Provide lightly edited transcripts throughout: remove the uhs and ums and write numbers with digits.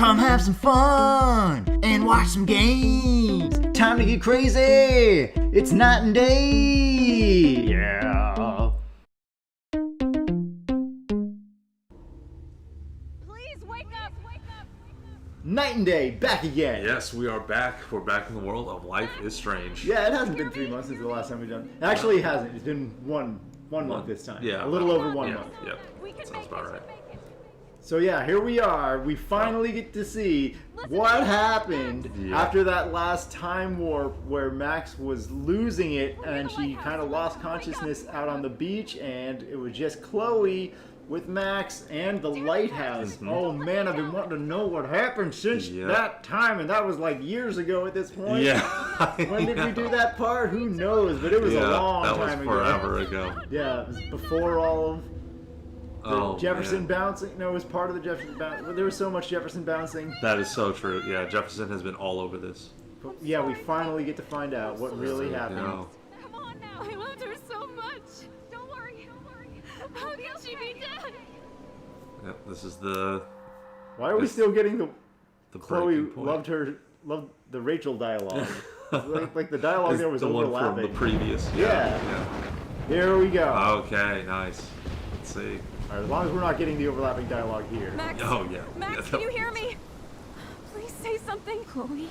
Come have some fun and watch some games. Time to get crazy. It's night and day. Yeah. Please wake up. Wake up. Night and day, back again. Yes, we are back. We're back in the world of Life is Strange. Yeah, it hasn't been 3 months since the last time we've done. Actually, it hasn't. It's been one month this time. Yeah. A little over 1 month. Yep. That sounds about right. So yeah, here we are. We finally get to see what happened after that last time warp where Max was losing it and she kind of lost consciousness out on the beach, and it was just Chloe with Max and the lighthouse. Oh man, I've been wanting to know what happened since that time, and that was like years ago at this point. Yeah. When did we do that part? Who knows? But it was a long time ago. That was forever ago. Yeah, it was before all of the Jefferson bouncing. No, it was part of the Jefferson bouncing. There was so much Jefferson bouncing. That is so true. Yeah, Jefferson has been all over this. But yeah, we finally get to find out what really happened. Come on now. I loved her so much. Don't worry. How can she be dead? Yep, this is the... Why are we still getting the Chloe loved the Rachel dialogue? like the dialogue there was the overlapping. one from the previous. Yeah. Here we go. Okay, nice. Let's see. All right, as long as we're not getting the overlapping dialogue here. Max. Oh yeah. Max, can you hear me? Please say something. Chloe,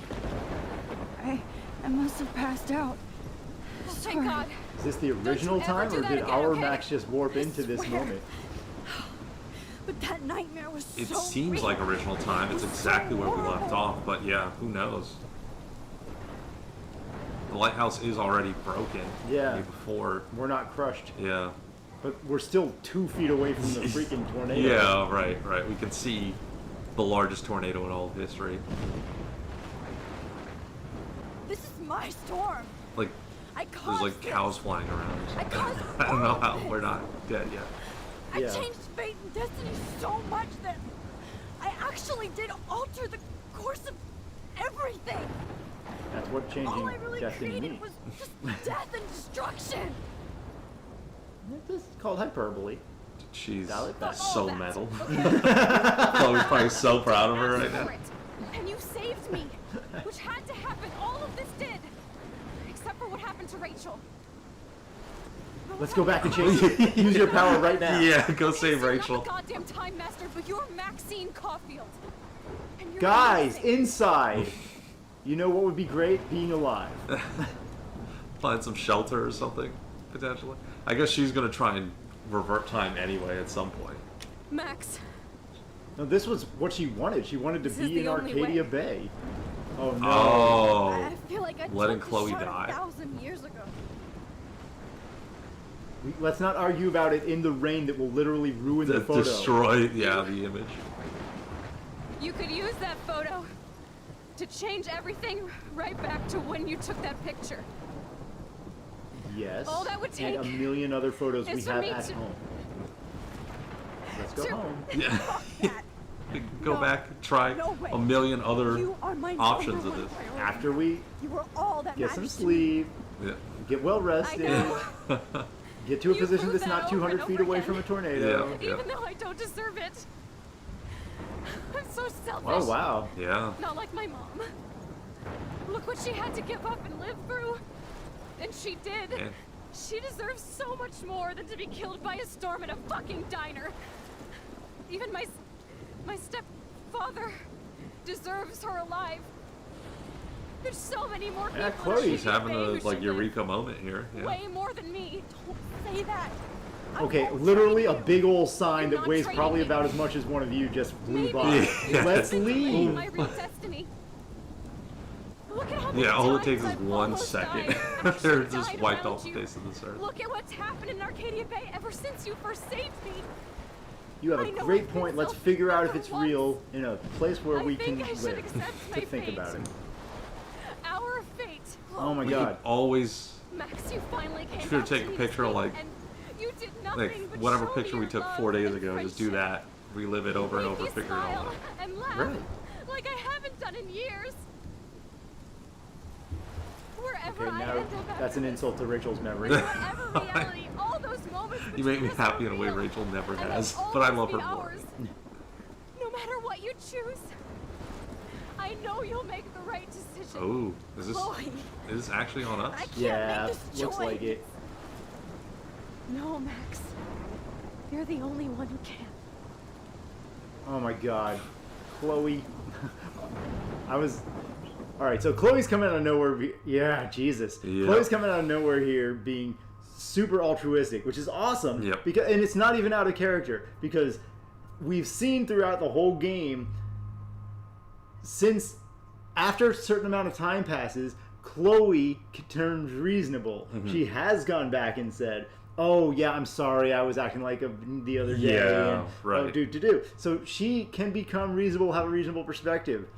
I must have passed out. Oh, thank God. Is this the original time, or did our Max just warp into this moment? But that nightmare was so It seems like original time. It's exactly where we left off, but yeah, who knows? The lighthouse is already broken. Yeah. Before. We're not crushed. Yeah. But we're still 2 feet away from the freaking tornado. Yeah, right. We can see the largest tornado in all of history. This is my storm. Like, there's like cows flying around. I don't know how we're not dead yet. I changed fate and destiny so much that I actually did alter the course of everything. That's what changing All I really destiny created means. was just death and destruction. This is called hyperbole. She's That's so metal. Chloe's probably so proud of her right now. And you saved me, which had to happen. All of this did, except for what happened to Rachel. Let's go back and change it. Use your power right now. Yeah, go save Rachel. I'm not a goddamn time master, but you're Maxine Caulfield. And you're Guys, amazing. inside. You know what would be great? Being alive. Find some shelter or something, potentially. I guess she's gonna try and revert time anyway at some point. Max. No, this was what she wanted. She wanted to be in Arcadia Bay. Oh no. Oh. I feel like I letting took Chloe the shot die. 1,000 years ago. Let's not argue about it in the rain that will literally ruin the photo. Destroy, the image. You could use that photo to change everything right back to when you took that picture. Yes. All that would take and a million other photos we is for have me at to- home. Let's go home. Yeah. We can go back and try No way. a million other You are my options number of one this. priority. After we You were all that get some matters to me. sleep, Yeah. get well rested, know. get to a You position prove that's not that over 200 and feet over away again. from a tornado. Yeah. even though I don't deserve it. I'm so selfish. Oh wow. Yeah. Not like my mom. Look what she had to give up and live through. And she did. Yeah. She deserves so much more than to be killed by a storm in a fucking diner. Even my stepfather deserves her alive. There's so many more people. Yeah, in Chloe's She's Arcadia having Bay a who like should live eureka moment here. Yeah. way more than me. Don't say that. I Okay, won't literally a trade you. big old sign I'm that not weighs trading probably you. about as much as one of you just flew Maybe. by. Yeah. Let's This is leave. my real destiny. Look at how many Yeah, all it times takes is I've 1 almost second. died. Actually They're just died wiped around off the you. face of this earth. Look at what's happened in Arcadia Bay ever since you first saved me. You have I a know great I've been point. Let's selfish figure out if for it's once. real in a place where I we think can I should live accept to my think fate. about it. Our fate. Oh my We god. could always, Max, you finally came Should back take to a me picture, today, like- and you did nothing like, but whatever show picture me we your took love 4 days and ago, just do friendship. that. Relive it over and Make over, me figure it all smile out. and laugh Right. like I haven't done in years. Wherever Okay, I now end up that's after an this, insult to Rachel's memory. whatever reality, all those moments You make me between us happy are in a way real, Rachel never and they'll has, but I love always her be more. ours. No matter what you choose, I know you'll make the right decision. Oh, Chloe, is this actually on us? I can't Yeah, make this looks choice. like it. No, Max. You're the only one who can. Oh my god. Chloe. Alright, so Chloe's coming out of nowhere. Yeah, Jesus. Yeah. Chloe's coming out of nowhere here being super altruistic, which is awesome. Yep. And it's not even out of character, because we've seen throughout the whole game, since after a certain amount of time passes, Chloe turns reasonable. Mm-hmm. She has gone back and said, oh yeah, I'm sorry, I was acting like the other day. Yeah, and, right. do. So she can become reasonable, have a reasonable perspective.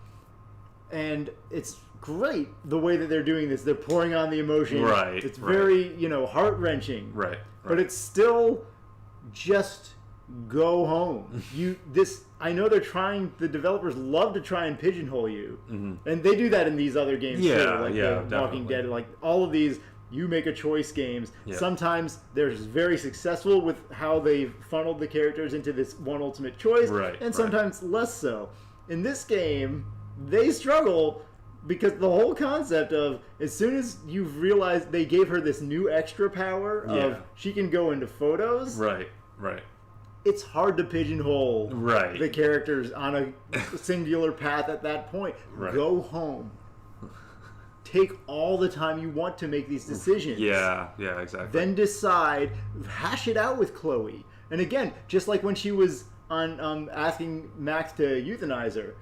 And it's great the way that they're doing this. They're pouring on the emotion. Right, It's right. very, heart-wrenching. Right. But it's still just go home. I know the developers love to try and pigeonhole you. Mm-hmm. And they do that in these other games too. Yeah, Like yeah, the Walking definitely. Dead, like all of these you make a choice games. Yeah. Sometimes they're very successful with how they've funneled the characters into this one ultimate choice. Right, And right. sometimes less so. In this game, they struggle because the whole concept of, as soon as you've realized they gave her this new extra power Yeah. of she can go into photos, Right. it's hard to pigeonhole Right. the characters on a singular path at that point. Right. Go home. Take all the time you want to make these decisions. Yeah, exactly. Then decide, hash it out with Chloe. And again, just like when she was on asking Max to euthanize her,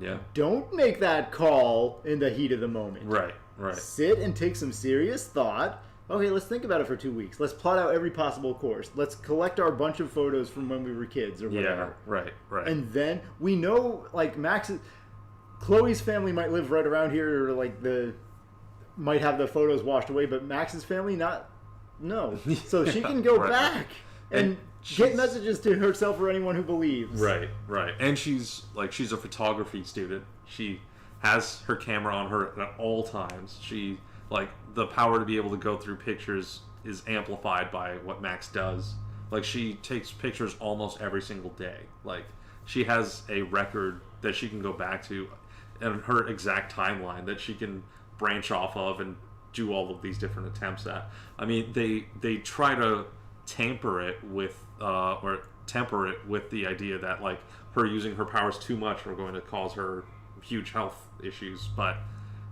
Yeah. don't make that call in the heat of the moment. Right. Sit and take some serious thought. Okay, let's think about it for 2 weeks. Let's plot out every possible course. Let's collect our bunch of photos from when we were kids or whatever. Yeah, right. And then we know, like, Chloe's family might live right around here, or like might have the photos washed away, but Max's family no. So she can go Right. back and get she's- messages to herself or anyone who believes. Right. And she's a photography student. She has her camera on her at all times. She, the power to be able to go through pictures is amplified by what Max does. Like, she takes pictures almost every single day. Like, she has a record that she can go back to and her exact timeline that she can branch off of and do all of these different attempts at. I mean, they try to temper it with the idea that, like, her using her powers too much are going to cause her huge health issues, but,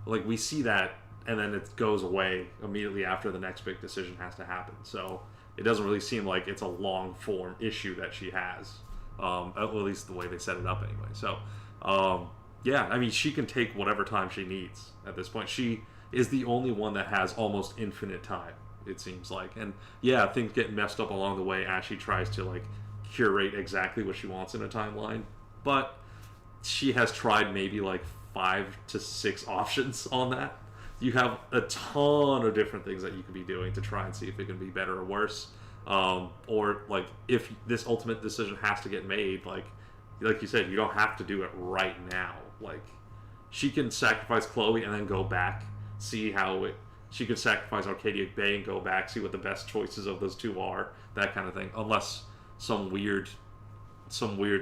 like, we see that and then it goes away immediately after the next big decision has to happen. So it doesn't really seem like it's a long form issue that she has, at least the way they set it up anyway. So yeah, I mean, she can take whatever time she needs at this point. She is the only one that has almost infinite time, it seems like. And yeah, things get messed up along the way as she tries to, like, curate exactly what she wants in a timeline, but she has tried maybe like 5 to 6 options on that. You have a ton of different things that you could be doing to try and see if it can be better or worse, or, like, if this ultimate decision has to get made, like you said, you don't have to do it right now. Like, she can sacrifice Chloe and then go back, see how she could sacrifice Arcadia Bay and go back, see what the best choices of those two are, that kind of thing, unless some weird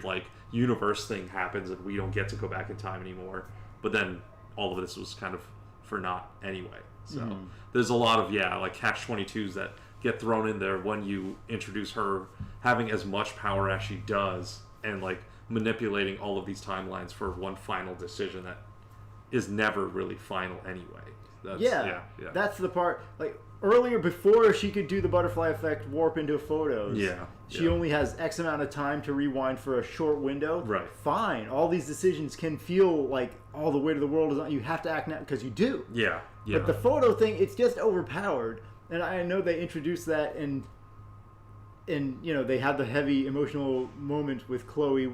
like universe thing happens and we don't get to go back in time anymore. But then all of this was kind of for naught anyway. So there's a lot of like catch-22s that get thrown in there when you introduce her having as much power as she does and, like, manipulating all of these timelines for one final decision that is never really final anyway. That's the part. Like, earlier, before she could do the butterfly effect, warp into photos, she only has X amount of time to rewind for a short window. Right. Fine. All these decisions can feel like all the weight of the world is on you. Have to act now because you do. Yeah. But the photo thing, it's just overpowered. And I know they introduced that, and they had the heavy emotional moment with Chloe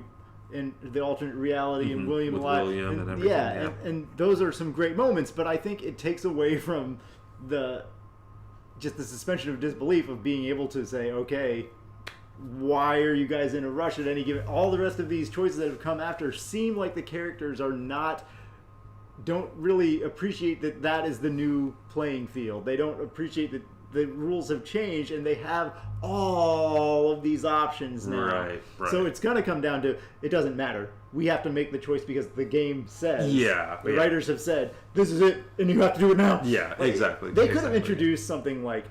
in the alternate reality and William with alive. William and everything. And those are some great moments, but I think it takes away from the suspension of disbelief of being able to say, okay, why are you guys in a rush at any given? All the rest of these choices that have come after seem like the characters don't really appreciate that is the new playing field. They don't appreciate that the rules have changed and they have all of these options now. Right. So it's going to come down to, it doesn't matter. We have to make the choice because the game says. Yeah. The writers have said, this is it, and you have to do it now. Yeah, Like, exactly. They could have introduced something like,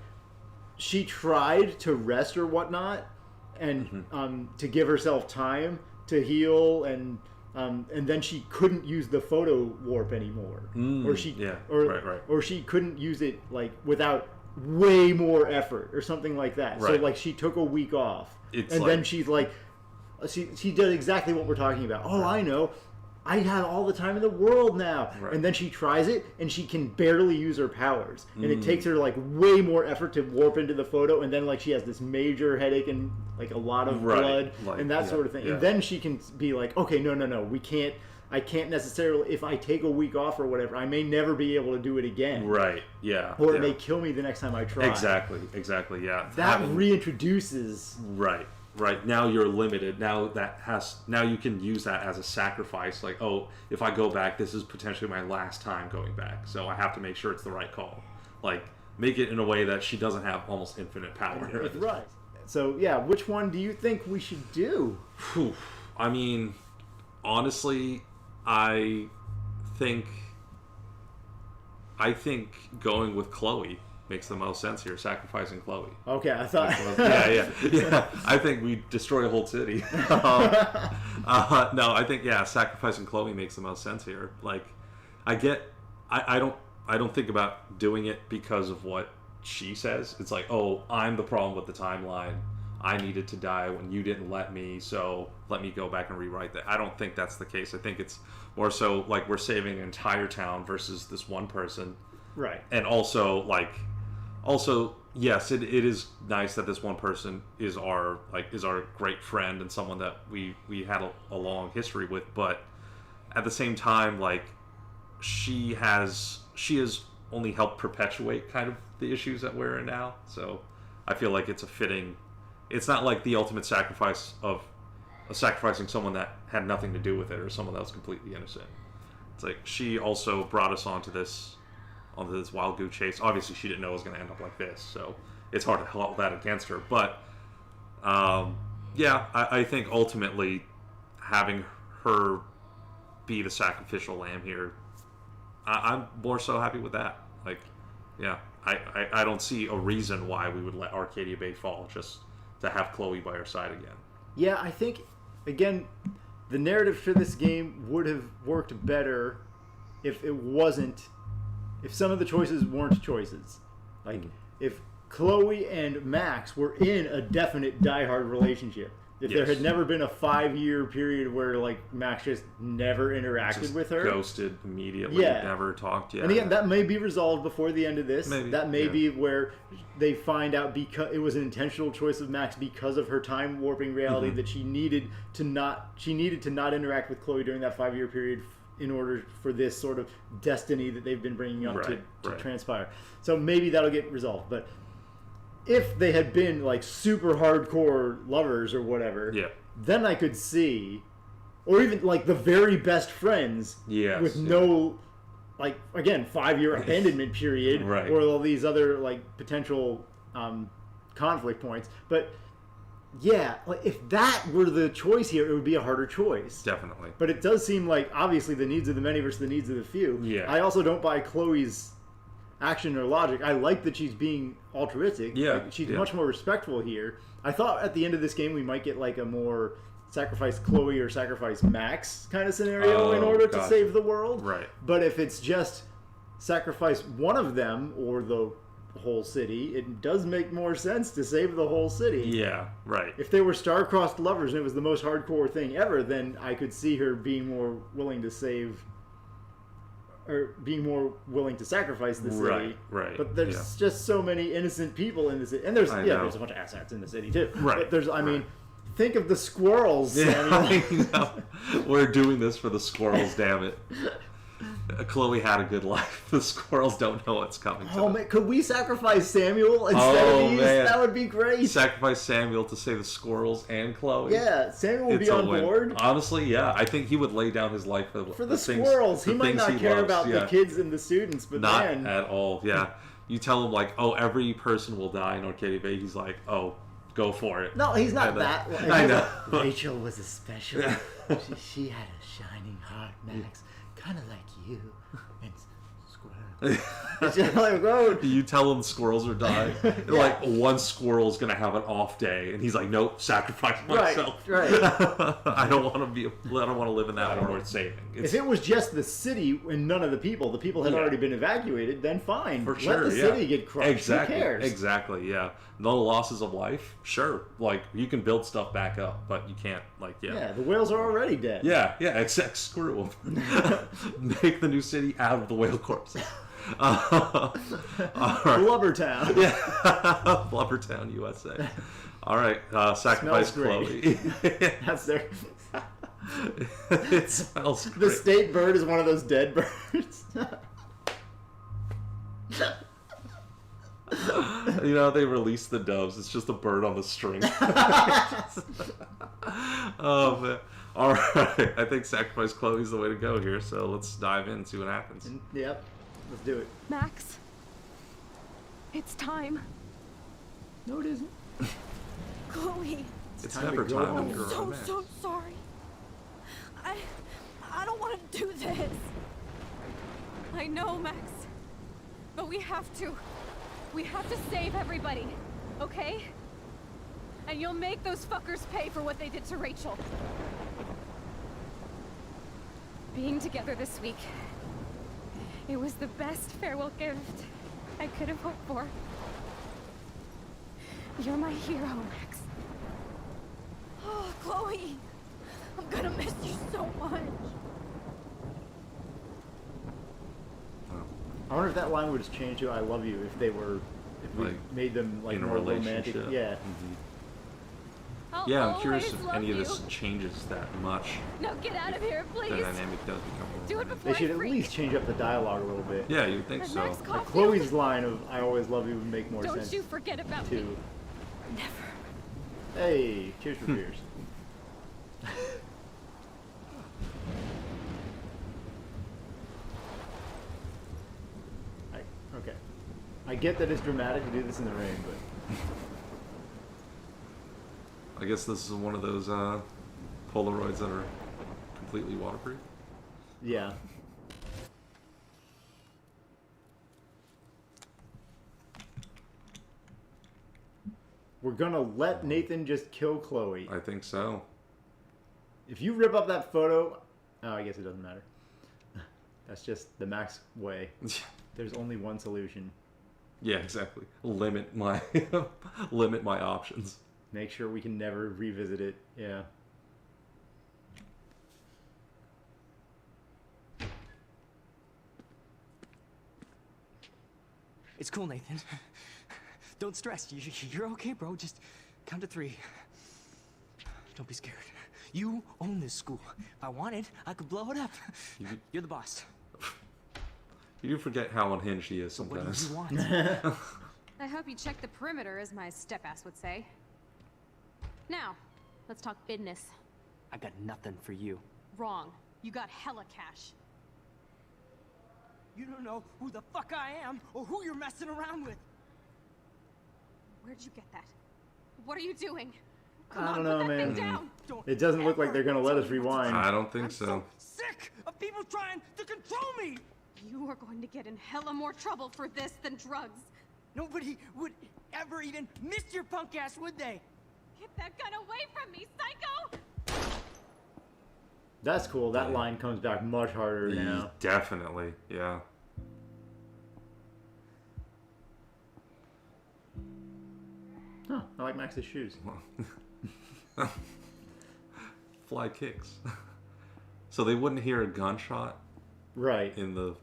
she tried to rest or whatnot, and to give herself time to heal, and then she couldn't use the photo warp anymore, or she couldn't use it like without way more effort or something like that. So Right. like she took a week off, It's and like- then she's like, she did exactly what we're talking about. Oh, I know. I have all the time in the world now. Right. And then she tries it, and she can barely use her powers. And it takes her, like, way more effort to warp into the photo, and then, like, she has this major headache and, like, a lot of blood Like, and that sort of thing. yeah. And then she can be like, okay, no, we can't, I can't necessarily, if I take a week off or whatever, I may never be able to do it again. Right, yeah. Or yeah. it may kill me the next time I try. Exactly, yeah. That reintroduces... Right. Now you're limited. Now you can use that as a sacrifice. Like, oh, if I go back, this is potentially my last time going back. So I have to make sure it's the right call. Like, make it in a way that she doesn't have almost infinite power. Right. So, yeah, which one do you think we should do? Whew. I mean, honestly, I think going with Chloe makes the most sense here, sacrificing Chloe. Okay, I thought... Yeah. I think we destroy a whole city. No, I think, sacrificing Chloe makes the most sense here. Like, I don't think about doing it because of what she says. It's like, oh, I'm the problem with the timeline. I needed to die when you didn't let me, so let me go back and rewrite that. I don't think that's the case. I think it's more so like we're saving an entire town versus this one person. Right. And also, yes, it is nice that this one person is our great friend and someone that we had a long history with, but at the same time, like, she has only helped perpetuate kind of the issues that we're in now. So I feel like it's not like the ultimate sacrifice of sacrificing someone that had nothing to do with it or someone that was completely innocent. It's like she also brought us onto this wild goose chase. Obviously, she didn't know it was going to end up like this, so it's hard to hold that against her. But, I think ultimately having her be the sacrificial lamb here, I'm more so happy with that. Like, yeah, I don't see a reason why we would let Arcadia Bay fall just to have Chloe by her side again. Yeah, I think, again, the narrative for this game would have worked better if some of the choices weren't choices. Like, if Chloe and Max were in a definite diehard relationship. If there had never been a 5-year period where, like, Max just never interacted Just with her. Ghosted immediately, never talked. Yeah. And again, that may be resolved before the end of this. Maybe, that may be where they find out because it was an intentional choice of Max because of her time warping reality that she needed to not interact with Chloe during that 5-year period in order for this sort of destiny that they've been bringing up to transpire. So maybe that'll get resolved. But if they had been like super hardcore lovers or whatever, then I could see, or even like the very best friends with no, like, again, 5-year abandonment period or all these other like potential conflict points. But yeah, like if that were the choice here, it would be a harder choice. Definitely. But it does seem like obviously the needs of the many versus the needs of the few. Yeah. I also don't buy Chloe's action or logic. I like that she's being altruistic. Like, she's much more respectful here. I thought at the end of this game we might get like a more sacrifice Chloe or sacrifice Max kind of scenario in order to save the world. Right. But if it's just sacrifice one of them or the whole city, it does make more sense to save the whole city. Yeah, right. If they were star-crossed lovers and it was the most hardcore thing ever, then I could see her being more willing to save, or being more willing to sacrifice the city. Right. But there's just so many innocent people in the city, and there's a bunch of asshats in the city too. Right. But there's, I mean, think of the squirrels. Samuel. I know. We're doing this for the squirrels, damn it. Chloe had a good life. The squirrels don't know what's coming to them. Man, could we sacrifice Samuel instead of these? Man. That would be great. Sacrifice Samuel to save the squirrels and Chloe. Yeah, Samuel would be on board. Honestly, yeah. I think he would lay down his life for the squirrels. He might not care about the kids and the students, but not at all. Yeah. You tell him like, oh, every person will die in Arcadia Bay. He's like, oh, go for it. No, he's not And then- that. Like, I know. Rachel was a special. she had a shining heart, Max, kind of like you. And Squirrel. It's just like, oh. You tell him squirrels are dying. Like one squirrel's gonna have an off day, and he's like, "Nope, sacrifice myself. Right. I don't want to be. I don't want to live in that world worth saving." If it was just the city and none of the people had Yeah. already been evacuated, then fine. For sure, Let the city get crushed. Exactly. Who cares? Exactly. Yeah. No losses of life. Sure. Like you can build stuff back up, but you can't. Like Yeah, the whales are already dead. Yeah. Except screw them. Make the new city out of the whale corpses. All right. Blubbertown. Yeah, Blubbertown, USA. All right, sacrifice Smells Chloe. That's their. It smells The great. state bird is one of those dead birds. You know, they release the doves. It's just a bird on the string. Oh man! All right, I think sacrifice Chloe's the way to go here. So let's dive in and see what happens. Yep, let's do it. Max, it's time. No, it isn't. Chloe, It's time to never go time home. after I'm so, romance. so sorry. I don't want to do this. I know, Max. But we have to. We have to save everybody, okay? And you'll make those fuckers pay for what they did to Rachel. Being together this week, it was the best farewell gift I could have hoped for. You're my hero, Max. Oh, Chloe, I'm gonna miss you so much. I wonder if that line would have changed to "I love you" if we Like, made them like in a more romantic. relationship. Yeah. I'll Yeah, I'm curious always if love any of you. this changes that much. No, get out of here, The please. dynamic does become more Do it romantic. before They should I at freak. least change up the dialogue a little bit. Yeah, you'd think And so. Max Like Caulfield, Chloe's line of "I always love you" would make more don't sense you forget about me. too. Never. Hey, cheers for fears. Okay. I get that it's dramatic to do this in the rain, but I guess this is one of those Polaroids that are completely waterproof. yeah. We're gonna let Nathan just kill Chloe. I think so. If you rip up that photo, oh, I guess it doesn't matter. That's just the Max way. There's only one solution. Yeah, exactly. Limit my limit my options. Make sure we can never revisit it. Yeah. It's cool, Nathan. Don't stress. You're okay, bro. Just count to 3. Don't be scared. You own this school. If I wanted, I could blow it up. You're the boss. You do forget how unhinged he is So what do sometimes. you want? I hope you check the perimeter, as my step-ass would say. Now, let's talk business. I got nothing for you. Wrong. You got hella cash. You don't know who the fuck I am or who you're messing around with. Where'd you get that? What are you doing? Come I on, don't know, put that man. thing down. Don't It doesn't look like ever they're gonna let tell us me what to rewind. I don't think I'm so. sick of people trying to control me. You are going to get in hella more trouble for this than drugs. Nobody would ever even miss your punk ass, would they? Get that gun away from me, psycho! That's cool. That Yeah. line comes back much harder now. Definitely, yeah. Huh, I like Max's shoes. Fly kicks. So they wouldn't hear a gunshot Right. in the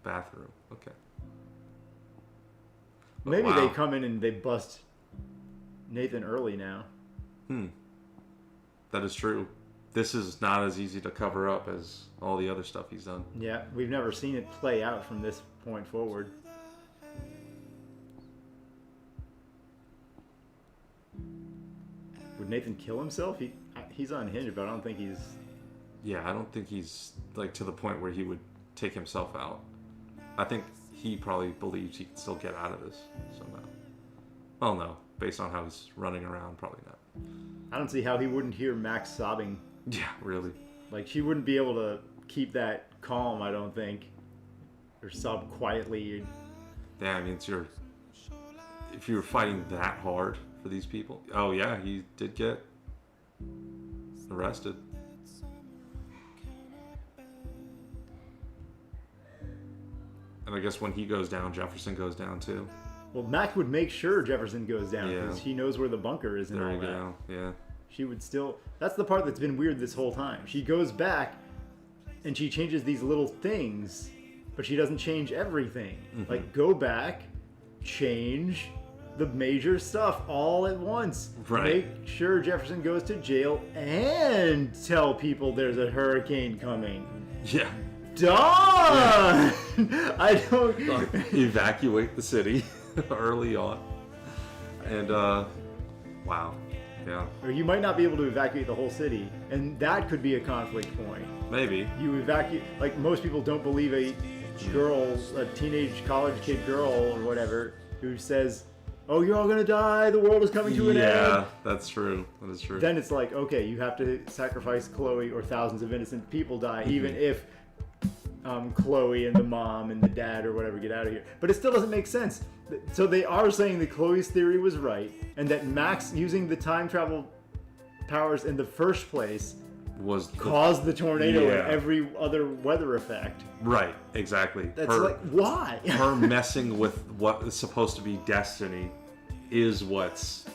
bathroom. Okay. But Maybe wow. they come in and they bust Nathan early now. That is true. This is not as easy to cover up as all the other stuff he's done. Yeah, we've never seen it play out from this point forward. Would Nathan kill himself? He's unhinged, but I don't think he's... Yeah, I don't think he's like to the point where he would take himself out. I think he probably believes he can still get out of this somehow. Well, no, based on how he's running around, probably not. I don't see how he wouldn't hear Max sobbing. Yeah, really. Like, she wouldn't be able to keep that calm, I don't think. Or sob quietly. Yeah, I mean, if you're fighting that hard for these people. Oh, yeah, he did get arrested. And I guess when he goes down, Jefferson goes down too. Well, Max would make sure Jefferson goes down because he knows where the bunker is and There all you that. go, yeah. She would still... That's the part that's been weird this whole time. She goes back and she changes these little things, but she doesn't change everything. Mm-hmm. Like, go back, change the major stuff all at once. Right. Make sure Jefferson goes to jail and tell people there's a hurricane coming. Yeah. Done! I don't... Evacuate the city early on. And, wow. Yeah. Or you might not be able to evacuate the whole city, and that could be a conflict point. Maybe. You evacuate, like, most people don't believe a girl, a teenage college kid girl or whatever, who says, oh, you're all gonna die, the world is coming to an end. Yeah, that's true. That is true. Then it's like, okay, you have to sacrifice Chloe or thousands of innocent people die, even if Chloe and the mom and the dad or whatever get out of here. But it still doesn't make sense. So they are saying that Chloe's theory was right, and that Max using the time travel powers in the first place caused the tornado and every other weather effect. Right, exactly. That's like, why? Her messing with what is supposed to be destiny is what's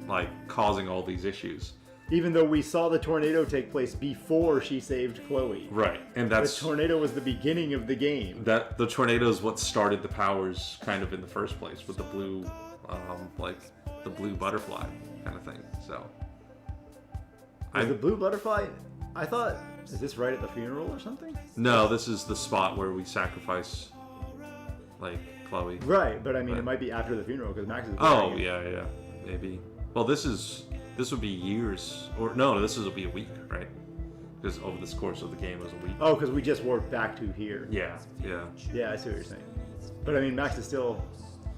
like causing all these issues. Even though we saw the tornado take place before she saved Chloe. Right, and that's the tornado was the beginning of the game. That the tornado is what started the powers, kind of in the first place, with the blue, like the blue butterfly kind of thing. So, The blue butterfly. I thought, is this right at the funeral or something? No, this is the spot where we sacrifice, like Chloe. Right, but I mean, it might be after the funeral because Max is. Oh yeah, maybe. Well, this would be years, or no, this will be a week, right? Because over this course of the game it was a week. Oh, because we just warped back to here. Yeah. Yeah, I see what you're saying. But I mean, Max is still.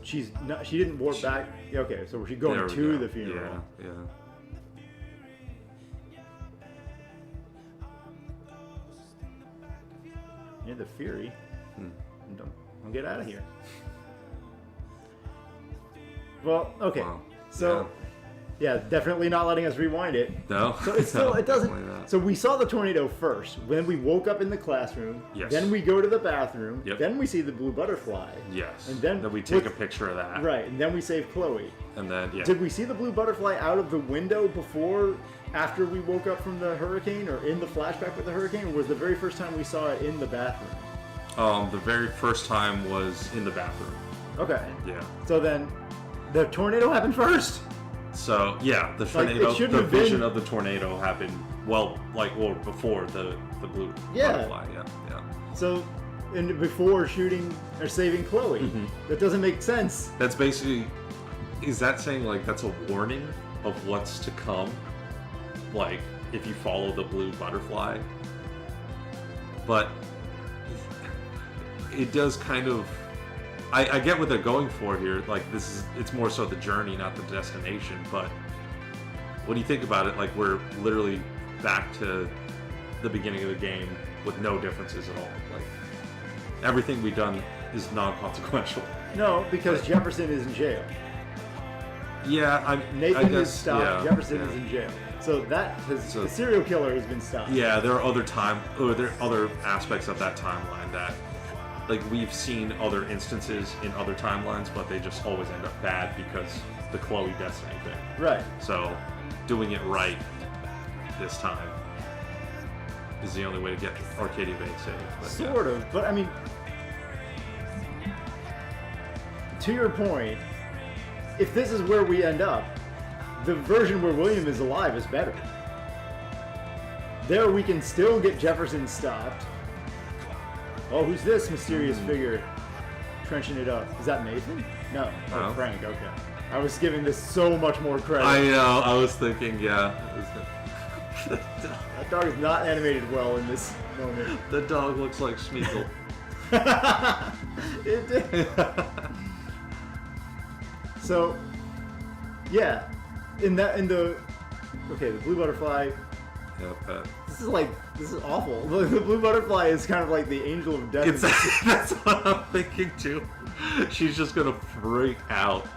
She didn't warp back. Yeah, okay, so she's going to the funeral. Yeah. Near the Fury. Don't get out of here. Well, okay. Wow. So, yeah, definitely not letting us rewind it. No. So it's still, No, it doesn't. definitely not. So we saw the tornado first. Then we woke up in the classroom. Yes. Then we go to the bathroom. Yep. Then we see the blue butterfly. Yes. And then we take a picture of that. Right. And then we save Chloe. And then Did we see the blue butterfly out of the window after we woke up from the hurricane, or in the flashback with the hurricane, or was the very first time we saw it in the bathroom? The very first time was in the bathroom. Okay. Yeah. So then, the tornado happened first. So yeah, the tornado, the vision of the tornado happened before the blue butterfly. Yeah. So, and before shooting or saving Chloe, that doesn't make sense. That's basically. Is that saying like that's a warning of what's to come? Like if you follow the blue butterfly, but it does kind of. I get what they're going for here. Like it's more so the journey, not the destination. But when you think about it, like we're literally back to the beginning of the game with no differences at all. Like everything we've done is non-consequential. No, because Jefferson is in jail. Yeah, Nathan is stopped. Yeah, Jefferson is in jail. So the serial killer has been stopped. Yeah, there are other aspects of that timeline that. Like, we've seen other instances in other timelines, but they just always end up bad because the Chloe Destiny thing. Right. So, doing it right this time is the only way to get Arcadia Bay saved. But sort of, but I mean, to your point, if this is where we end up, the version where William is alive is better. There we can still get Jefferson stopped. Oh, who's this mysterious figure trenching it up? Is that Nathan? No. Oh, Frank, okay. I was giving this so much more credit. I know, I was thinking, yeah. That dog is not animated well in this moment. The dog looks like Smeagol. It did. So, yeah, the blue butterfly. Yep. This is awful. The blue butterfly is kind of like the angel of death. That's what I'm thinking too. She's just gonna freak out.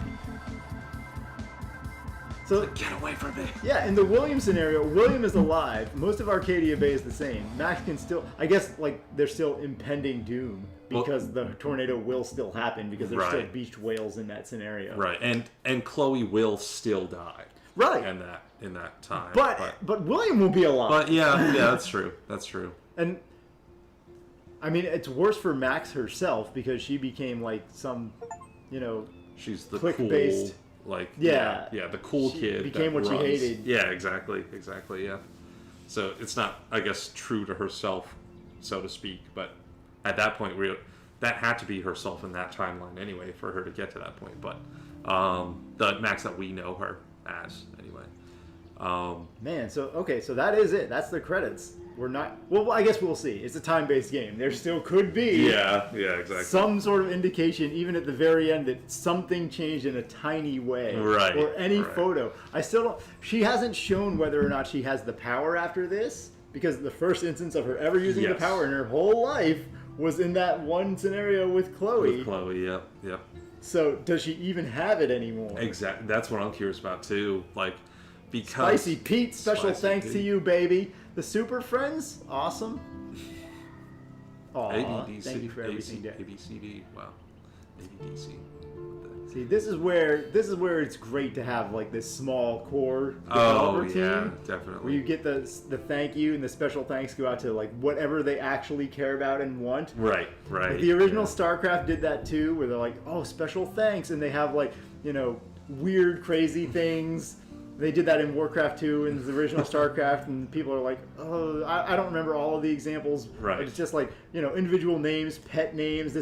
So Get away from me. yeah, in the William scenario, William is alive. Most of Arcadia Bay is the same. Max can still, I guess, like there's still impending doom because the tornado will still happen because there's still beached whales in that scenario. Right, and Chloe will still die. Right. In that time. But William will be alive. But yeah, that's true. That's true. And I mean, it's worse for Max herself because she became like some, She's the click-based. cool, like Yeah. the cool She kid. became that what she runs. hated. Yeah, exactly, yeah. So it's not, I guess, true to herself, so to speak. But at that point, that had to be herself in that timeline anyway for her to get to that point. But the Max that we know her as anyway. Man, so that is it. That's the credits. We're not. Well, I guess we'll see. It's a time-based game. There still could be. Yeah, exactly. Some sort of indication, even at the very end, that something changed in a tiny way. Right. Or any photo. I still don't. She hasn't shown whether or not she has the power after this, because the first instance of her ever using the power in her whole life was in that one scenario with Chloe. With Chloe, yep. So does she even have it anymore? Exactly. That's what I'm curious about too. Like, because Spicy Pete, special Spicy thanks Pete. to you, baby. The Super Friends, awesome. Aw, ABDC, thank you for everything, Dad. ABCD, wow, ABDC. See, this is where it's great to have like this small core developer team. Yeah, definitely. Where you get the thank you and the special thanks go out to like whatever they actually care about and want. Right. Like the original StarCraft did that too, where they're like, oh, special thanks, and they have like weird, crazy things. They did that in Warcraft 2 in the original StarCraft, and people are like, oh, I don't remember all of the examples. Right. It's just like, individual names, pet names.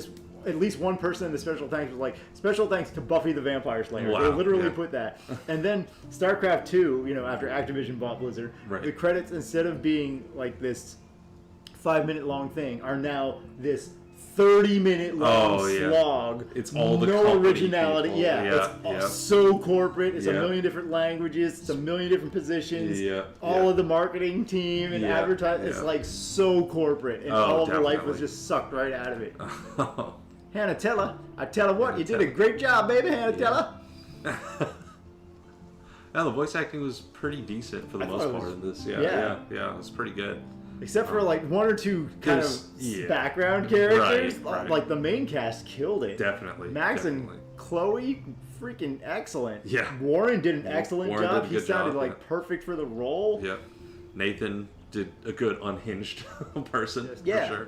At least one person in the special thanks was like, special thanks to Buffy the Vampire Slayer. Wow, They literally yeah. put that. And then StarCraft 2, after Activision bought Blizzard, the credits, instead of being like this 5-minute long thing, are now this 30-minute long slog. It's all the no company originality. people. It's so corporate. It's a Yeah. million different languages. It's a million different positions. All Yeah. of the marketing team and advertising. It's like so corporate, and all of the life was definitely. just sucked right out of it. Hannah Teller, I tell her what, you did a great job, baby, Hannah Teller. Yeah, the voice acting was pretty decent for the most part in this. Yeah, it was pretty good. Except for like one or two kind of background characters, Right. like the main cast killed it. Definitely. Max definitely. and Chloe, freaking excellent. Yeah. Warren did an excellent Warren job. did a He good sounded job, like perfect for the role. Yep. Nathan did a good unhinged person Yeah. for sure.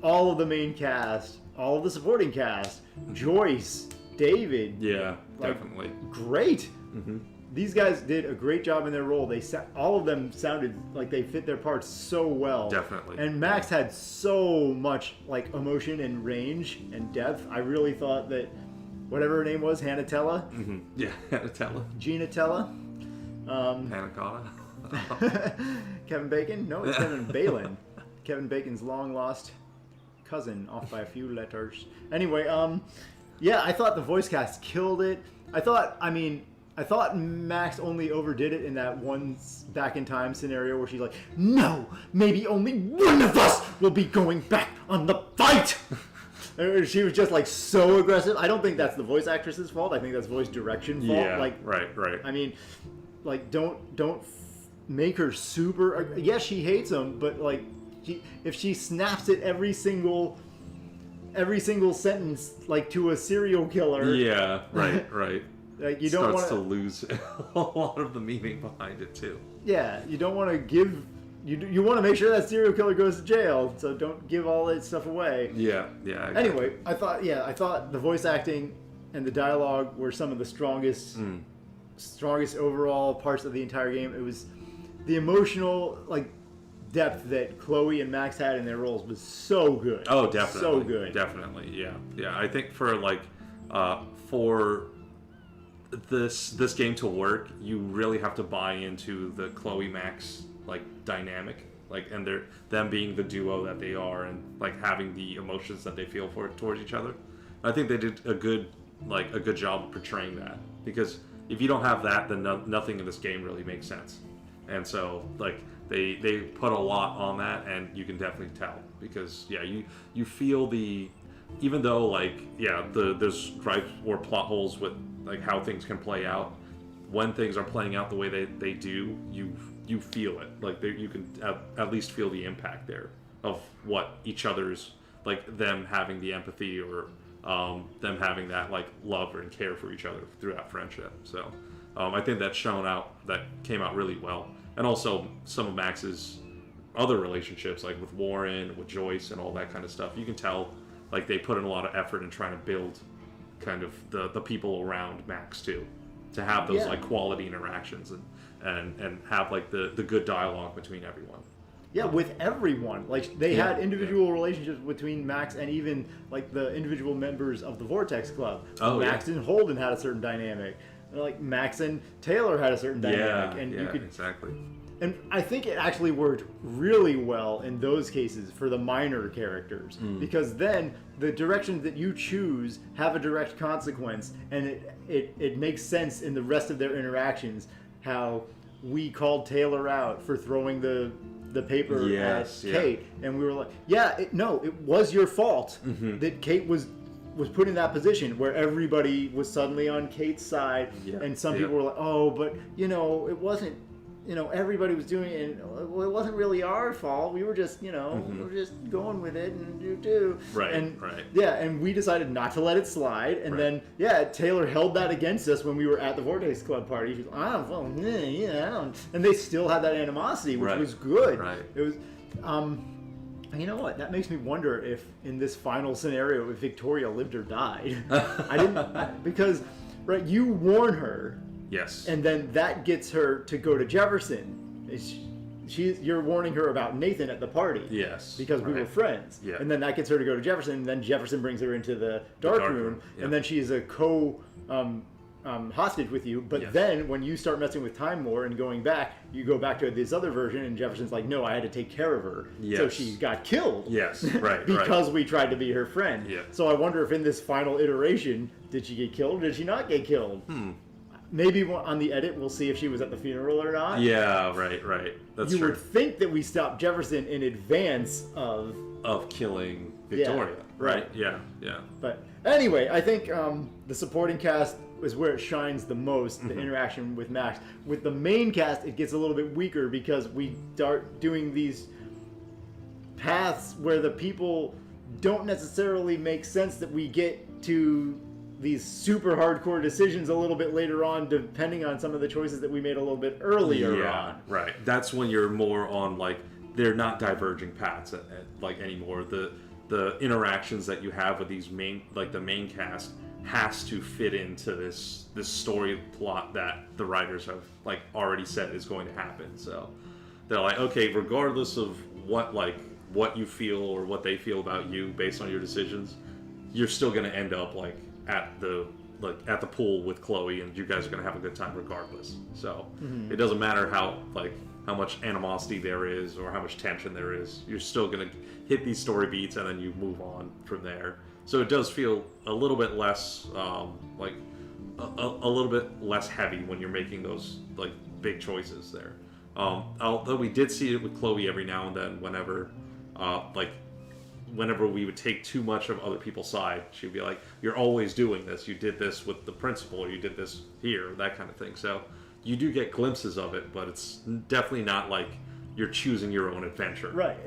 All of the main cast, all of the supporting cast, Joyce, David. Yeah, like, definitely. Great. Mm-hmm. These guys did a great job in their role. All of them sounded like they fit their parts so well. Definitely. And Max had so much like emotion and range and depth. I really thought that whatever her name was, Hannah Tella, Mm-hmm. Yeah, Tella. Gina Tella, Hannah Cotta. Kevin Bacon. No, it's Kevin Balin. Kevin Bacon's long lost cousin, off by a few letters. Anyway, yeah, I thought the voice cast killed it. I thought Max only overdid it in that one back in time scenario where she's like, no, maybe only one of us will be going back on the fight. She was just like so aggressive. I don't think that's the voice actress's fault. I think that's voice direction fault. Yeah, like, right. I mean, like, don't make her super. Yes, she hates him, but like, if she snaps it every single sentence like to a serial killer. Yeah, right. Like you don't want to lose a lot of the meaning behind it too. Yeah, you don't want to give. You want to make sure that serial killer goes to jail, so don't give all that stuff away. Yeah. Exactly. Anyway, I thought the voice acting and the dialogue were some of the strongest overall parts of the entire game. It was the emotional depth that Chloe and Max had in their roles was so good. Oh, definitely. So good. Definitely. Yeah. I think for for this game to work, you really have to buy into the Chloe Max dynamic. like, and they're them being the duo that they are, and like having the emotions that they feel towards each other. I think they did a good job of portraying that, because if you don't have that, then nothing in this game really makes sense. And so like they put a lot on that, and you can definitely tell, because you feel the, even though like there's gripes or plot holes with like how things can play out, when things are playing out the way they do, you feel it. Like you can at least feel the impact there of what each other's, like them having the empathy, or them having that like love and care for each other through that friendship. So I think that came out really well. And also some of Max's other relationships, like with Warren, with Joyce, and all that kind of stuff, you can tell like they put in a lot of effort in trying to build kind of the people around Max too, to have those like quality interactions and have like the good dialogue between everyone. Yeah, with everyone. Like, they had individual relationships between Max and even, like, the individual members of the Vortex Club. Max and Holden had a certain dynamic. Like, Max and Taylor had a certain dynamic. And you could, exactly. And I think it actually worked really well in those cases for the minor characters. Because then the directions that you choose have a direct consequence, and it makes sense in the rest of their interactions. How we called Taylor out for throwing the paper at Kate, and we were like, it was your fault that Kate was put in that position where everybody was suddenly on Kate's side, and some people were like, oh, but it wasn't, everybody was doing it, and it wasn't really our fault. We were just, we were just going with it, and and we decided not to let it slide, and then Taylor held that against us when we were at the Vortex Club party. She was, and they still had that animosity, which was good. It was, you know what? That makes me wonder if in this final scenario, if Victoria lived or died. I didn't, because you warn her. Yes. And then that gets her to go to Jefferson. You're warning her about Nathan at the party. Yes. Because we were friends. Yeah. And then that gets her to go to Jefferson, and then Jefferson brings her into the dark room. And then she is a hostage with you. But then when you start messing with Time War and going back, you go back to this other version, and Jefferson's like, no, I had to take care of her. Yes. So she got killed. Yes, right. Because we tried to be her friend. Yeah. So I wonder if in this final iteration, did she get killed or did she not get killed? Maybe on the edit, we'll see if she was at the funeral or not. Yeah, right. That's true. You would think that we stopped Jefferson in advance of killing Victoria. Right. Yeah. But anyway, I think the supporting cast is where it shines the most, the interaction with Max. With the main cast, it gets a little bit weaker because we start doing these paths where the people don't necessarily make sense, that we get to these super hardcore decisions a little bit later on, depending on some of the choices that we made a little bit earlier on. Right. That's when you're more on, like, they're not diverging paths like anymore. The interactions that you have with these the main cast has to fit into this story plot that the writers have like already said is going to happen. So they're like, okay, regardless of what you feel or what they feel about you based on your decisions, you're still going to end up like at the pool with Chloe, and you guys are going to have a good time regardless. So it doesn't matter how much animosity there is or how much tension there is. You're still going to hit these story beats, and then you move on from there. So it does feel a little bit less a little bit less heavy when you're making those like big choices there. Although we did see it with Chloe every now and then, whenever we would take too much of other people's side, she'd be like, you're always doing this. You did this with the principal, or you did this here, that kind of thing. So you do get glimpses of it, but it's definitely not like you're choosing your own adventure. Right.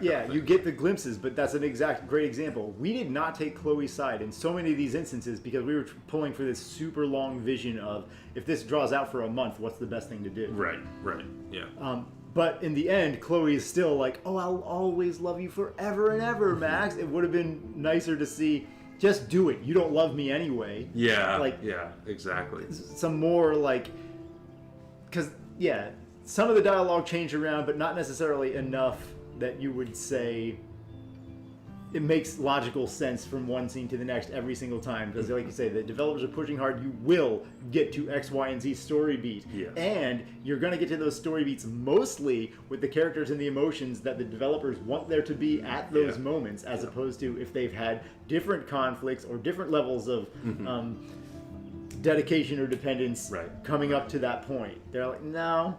You get the glimpses, but that's an great example. We did not take Chloe's side in so many of these instances because we were pulling for this super long vision of, if this draws out for a month, what's the best thing to do? Right, yeah. But in the end, Chloe is still like, oh, I'll always love you forever and ever, Max. It would have been nicer to see, just do it. You don't love me anyway. Yeah, yeah, exactly. Some more because, some of the dialogue changed around, but not necessarily enough that you would say it makes logical sense from one scene to the next every single time, because like you say, the developers are pushing hard. You will get to X, Y, and Z story beat, Yes. and you're going to get to those story beats mostly with the characters and the emotions that the developers want there to be at those moments, as opposed to if they've had different conflicts or different levels of dedication or dependence coming up to that point. They're like, no,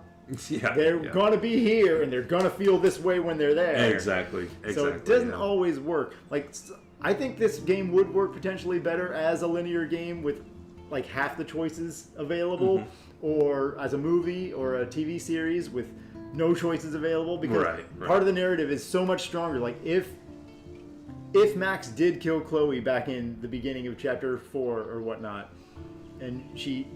they're going to be here, and they're going to feel this way when they're there. Exactly. So it doesn't always work. Like, I think this game would work potentially better as a linear game with like half the choices available, or as a movie or a TV series with no choices available, because part of the narrative is so much stronger. Like, if Max did kill Chloe back in the beginning of chapter 4 or whatnot, and she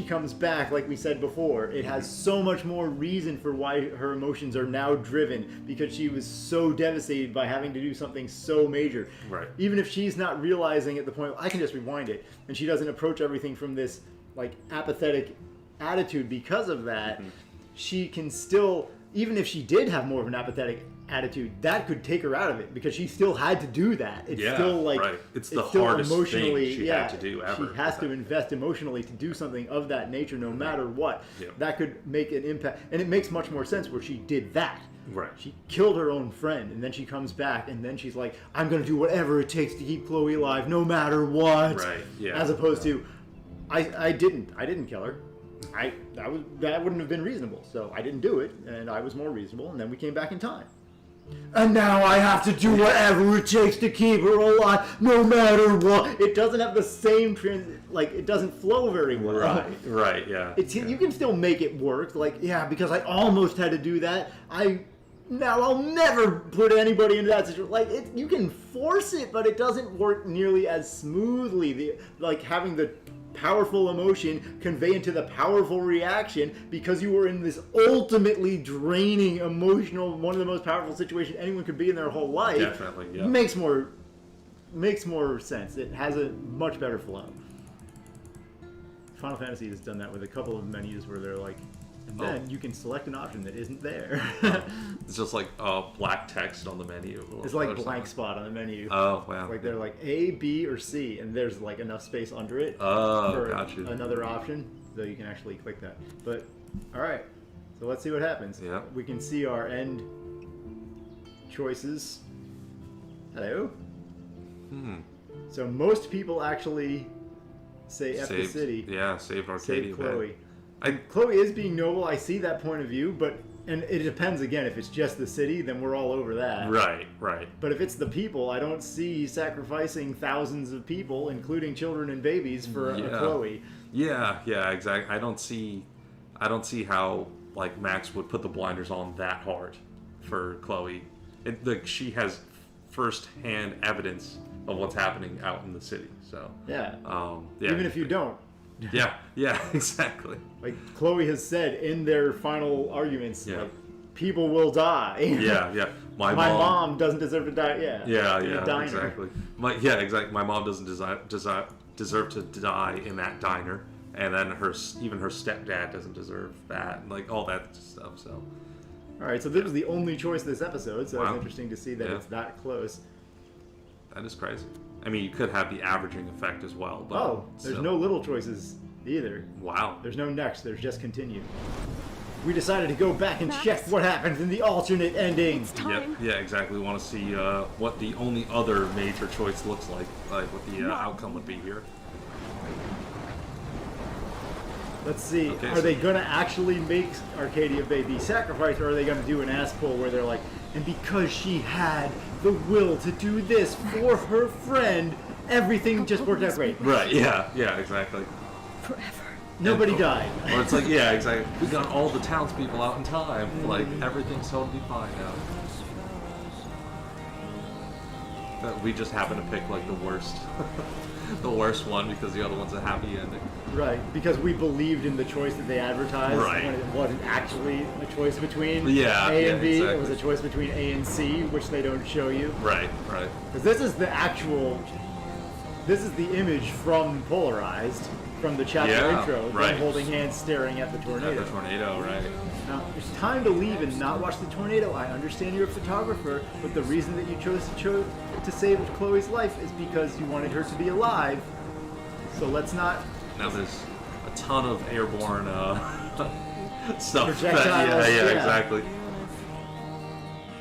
comes back, like we said before, it has so much more reason for why her emotions are now driven, because she was so devastated by having to do something so major. Right. Even if she's not realizing at the point, I can just rewind it, and she doesn't approach everything from this like apathetic attitude because of that, she can still, even if she did have more of an apathetic attitude, that could take her out of it, because she still had to do that. It's still like it's the hardest thing she had to do ever. She has to invest emotionally to do something of that nature, no matter what. That could make an impact, and it makes much more sense where she did that. Right. She killed her own friend, and then she comes back, and then she's like, I'm going to do whatever it takes to keep Chloe alive, no matter what. Right. Yeah. As opposed to, I didn't kill her. That wouldn't have been reasonable, so I didn't do it, and I was more reasonable, and then we came back in time. And now I have to do whatever it takes to keep her alive, no matter what. It doesn't have the same it doesn't flow very well. Right, yeah. You can still make it work, because I almost had to do that. I'll never put anybody into that situation. You can force it, but it doesn't work nearly as smoothly. Having the powerful emotion convey into the powerful reaction, because you were in this ultimately draining, emotional, one of the most powerful situations anyone could be in their whole life. Definitely, yeah. Makes more sense. It has a much better flow. Final Fantasy has done that with a couple of menus where they're like, and then you can select an option that isn't there. It's just like black text on the menu. It's like blank spot on the menu. Oh, wow. They're like A, B, or C, and there's enough space under it for another option, so you can actually click that. But, alright, so let's see what happens. Yeah. We can see our end choices. Hello? So most people actually say F the city. Yeah, saved Arcadia. Save Chloe. Chloe is being noble. I see that point of view, and it depends again. If it's just the city, then we're all over that. Right. But if it's the people, I don't see sacrificing thousands of people, including children and babies, for a Chloe. Yeah, exactly. I don't see how Max would put the blinders on that hard for Chloe. She has first-hand evidence of what's happening out in the city. So even if you don't. Yeah, exactly. Chloe has said in their final arguments, people will die. Yeah. My mom doesn't deserve to die. Yeah, exactly. Exactly. My mom doesn't deserve to die in that diner, and then even her stepdad doesn't deserve that, and all that stuff. So. All right, so this was the only choice this episode, so it's interesting to see that it's that close. That is crazy. I mean, you could have the averaging effect as well. But there's no little choices either. Wow. There's no next. There's just continue. We decided to go back and check what happens in the alternate ending. It's time. Yeah, exactly. We want to see what the only other major choice looks like what the outcome would be here. Let's see. Are they going to actually make Arcadia Baby sacrifice, or are they going to do an ass pull where they're like, and because she had the will to do this for her friend, everything just worked out great. Right, yeah, exactly. Forever. Nobody died. Or it's exactly. We got all the townspeople out in time. Everything's totally fine now. But we just happen to pick the worst. The worst one, because the other one's a happy ending. Right, because we believed in the choice that they advertised when it wasn't actually a choice between A and B. Exactly. It was a choice between A and C, which they don't show you. Right. Because this is the image from Polarized, from the chapter intro, them holding hands staring at the tornado. At the tornado, right. Now, it's time to leave and not watch the tornado. I understand you're a photographer, but the reason that you chose to save Chloe's life is because you wanted her to be alive. So let's not... Now there's a ton of airborne stuff. Projectiles, Yeah, yeah. exactly. You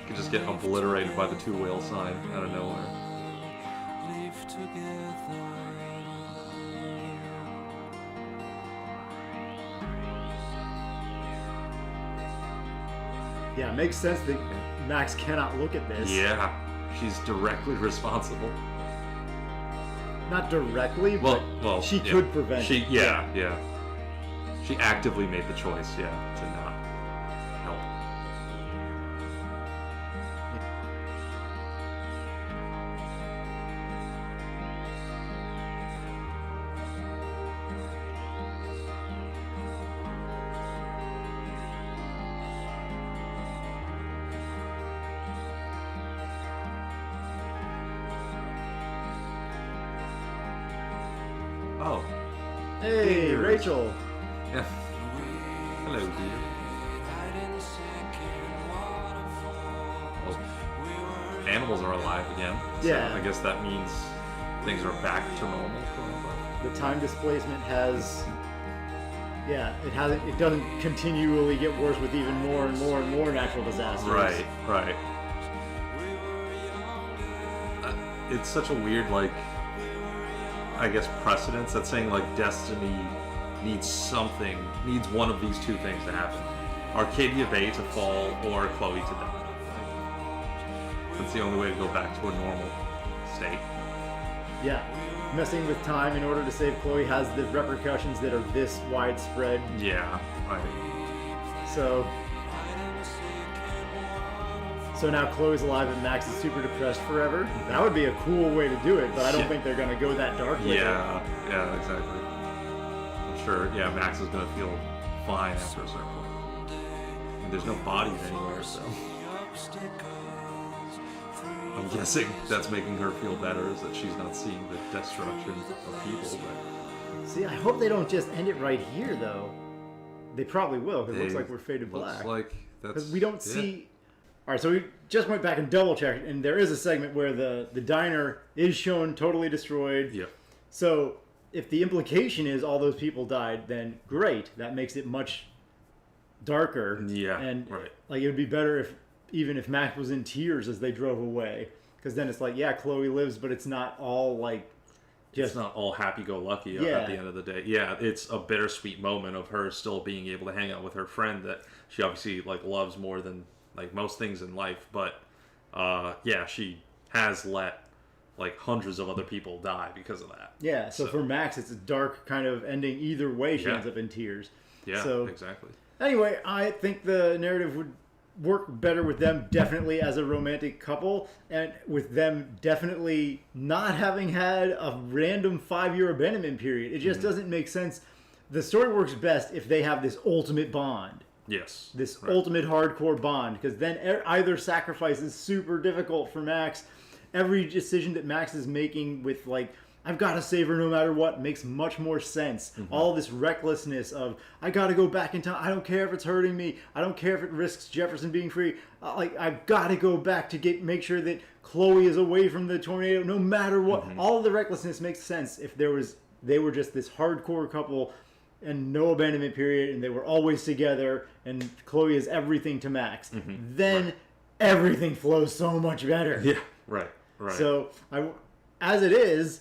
could just get obliterated by the two-whale sign out of nowhere. Yeah, it makes sense that Max cannot look at this. Yeah, she's directly responsible. Not directly, but Well, she yeah. could prevent it. Yeah. She actively made the choice, to not help. Oh, Hey, Dear. Rachel. yeah. Hello, dear. Well, animals are alive again. So Yeah. I guess that means things are back to normal. The time displacement has... Yeah, it doesn't continually get worse with even more and more and more natural disasters. Right. It's such a weird, like, I guess, precedence that's saying, like, destiny needs one of these two things to happen. Arcadia Bay to fall or Chloe to die. That's the only way to go back to a normal state. Yeah. Messing with time in order to save Chloe has the repercussions that are this widespread. Yeah, right. So now Chloe's alive and Max is super depressed forever. That would be a cool way to do it, but I don't think they're going to go that dark with it. Yeah, exactly. I'm sure, Max is going to feel fine after a certain point. And there's no bodies anywhere, so... I'm guessing that's making her feel better, is that she's not seeing the destruction of people. But See, I hope they don't just end it right here, though. They probably will, because it looks like we're faded black. Looks like that's... Because we don't see... Alright, so we just went back and double-checked, and there is a segment where the diner is shown totally destroyed. Yep. So, if the implication is all those people died, then great. That makes it much darker. Yeah, and right. Like, it would be better even if Max was in tears as they drove away. Because then it's like, yeah, Chloe lives, but it's not all, like... It's not all happy-go-lucky at the end of the day. Yeah, it's a bittersweet moment of her still being able to hang out with her friend that she obviously, like, loves more than... like most things in life, but she has let like hundreds of other people die because of that. Yeah, so for Max, it's a dark kind of ending. Either way, she ends up in tears. Yeah, so, exactly. Anyway, I think the narrative would work better with them definitely as a romantic couple, and with them definitely not having had a random 5-year abandonment period. It just doesn't make sense. The story works best if they have this ultimate bond. Yes. This ultimate hardcore bond, because then either sacrifice is super difficult for Max. Every decision that Max is making with, like, I've got to save her no matter what, makes much more sense. All this recklessness of, I got to go back in time. I don't care if it's hurting me. I don't care if it risks Jefferson being free. I've got to go back to make sure that Chloe is away from the tornado no matter what. All of the recklessness makes sense if they were just this hardcore couple and no abandonment period, and they were always together, and Chloe is everything to Max. Then everything flows so much better. Yeah, right. So, as it is,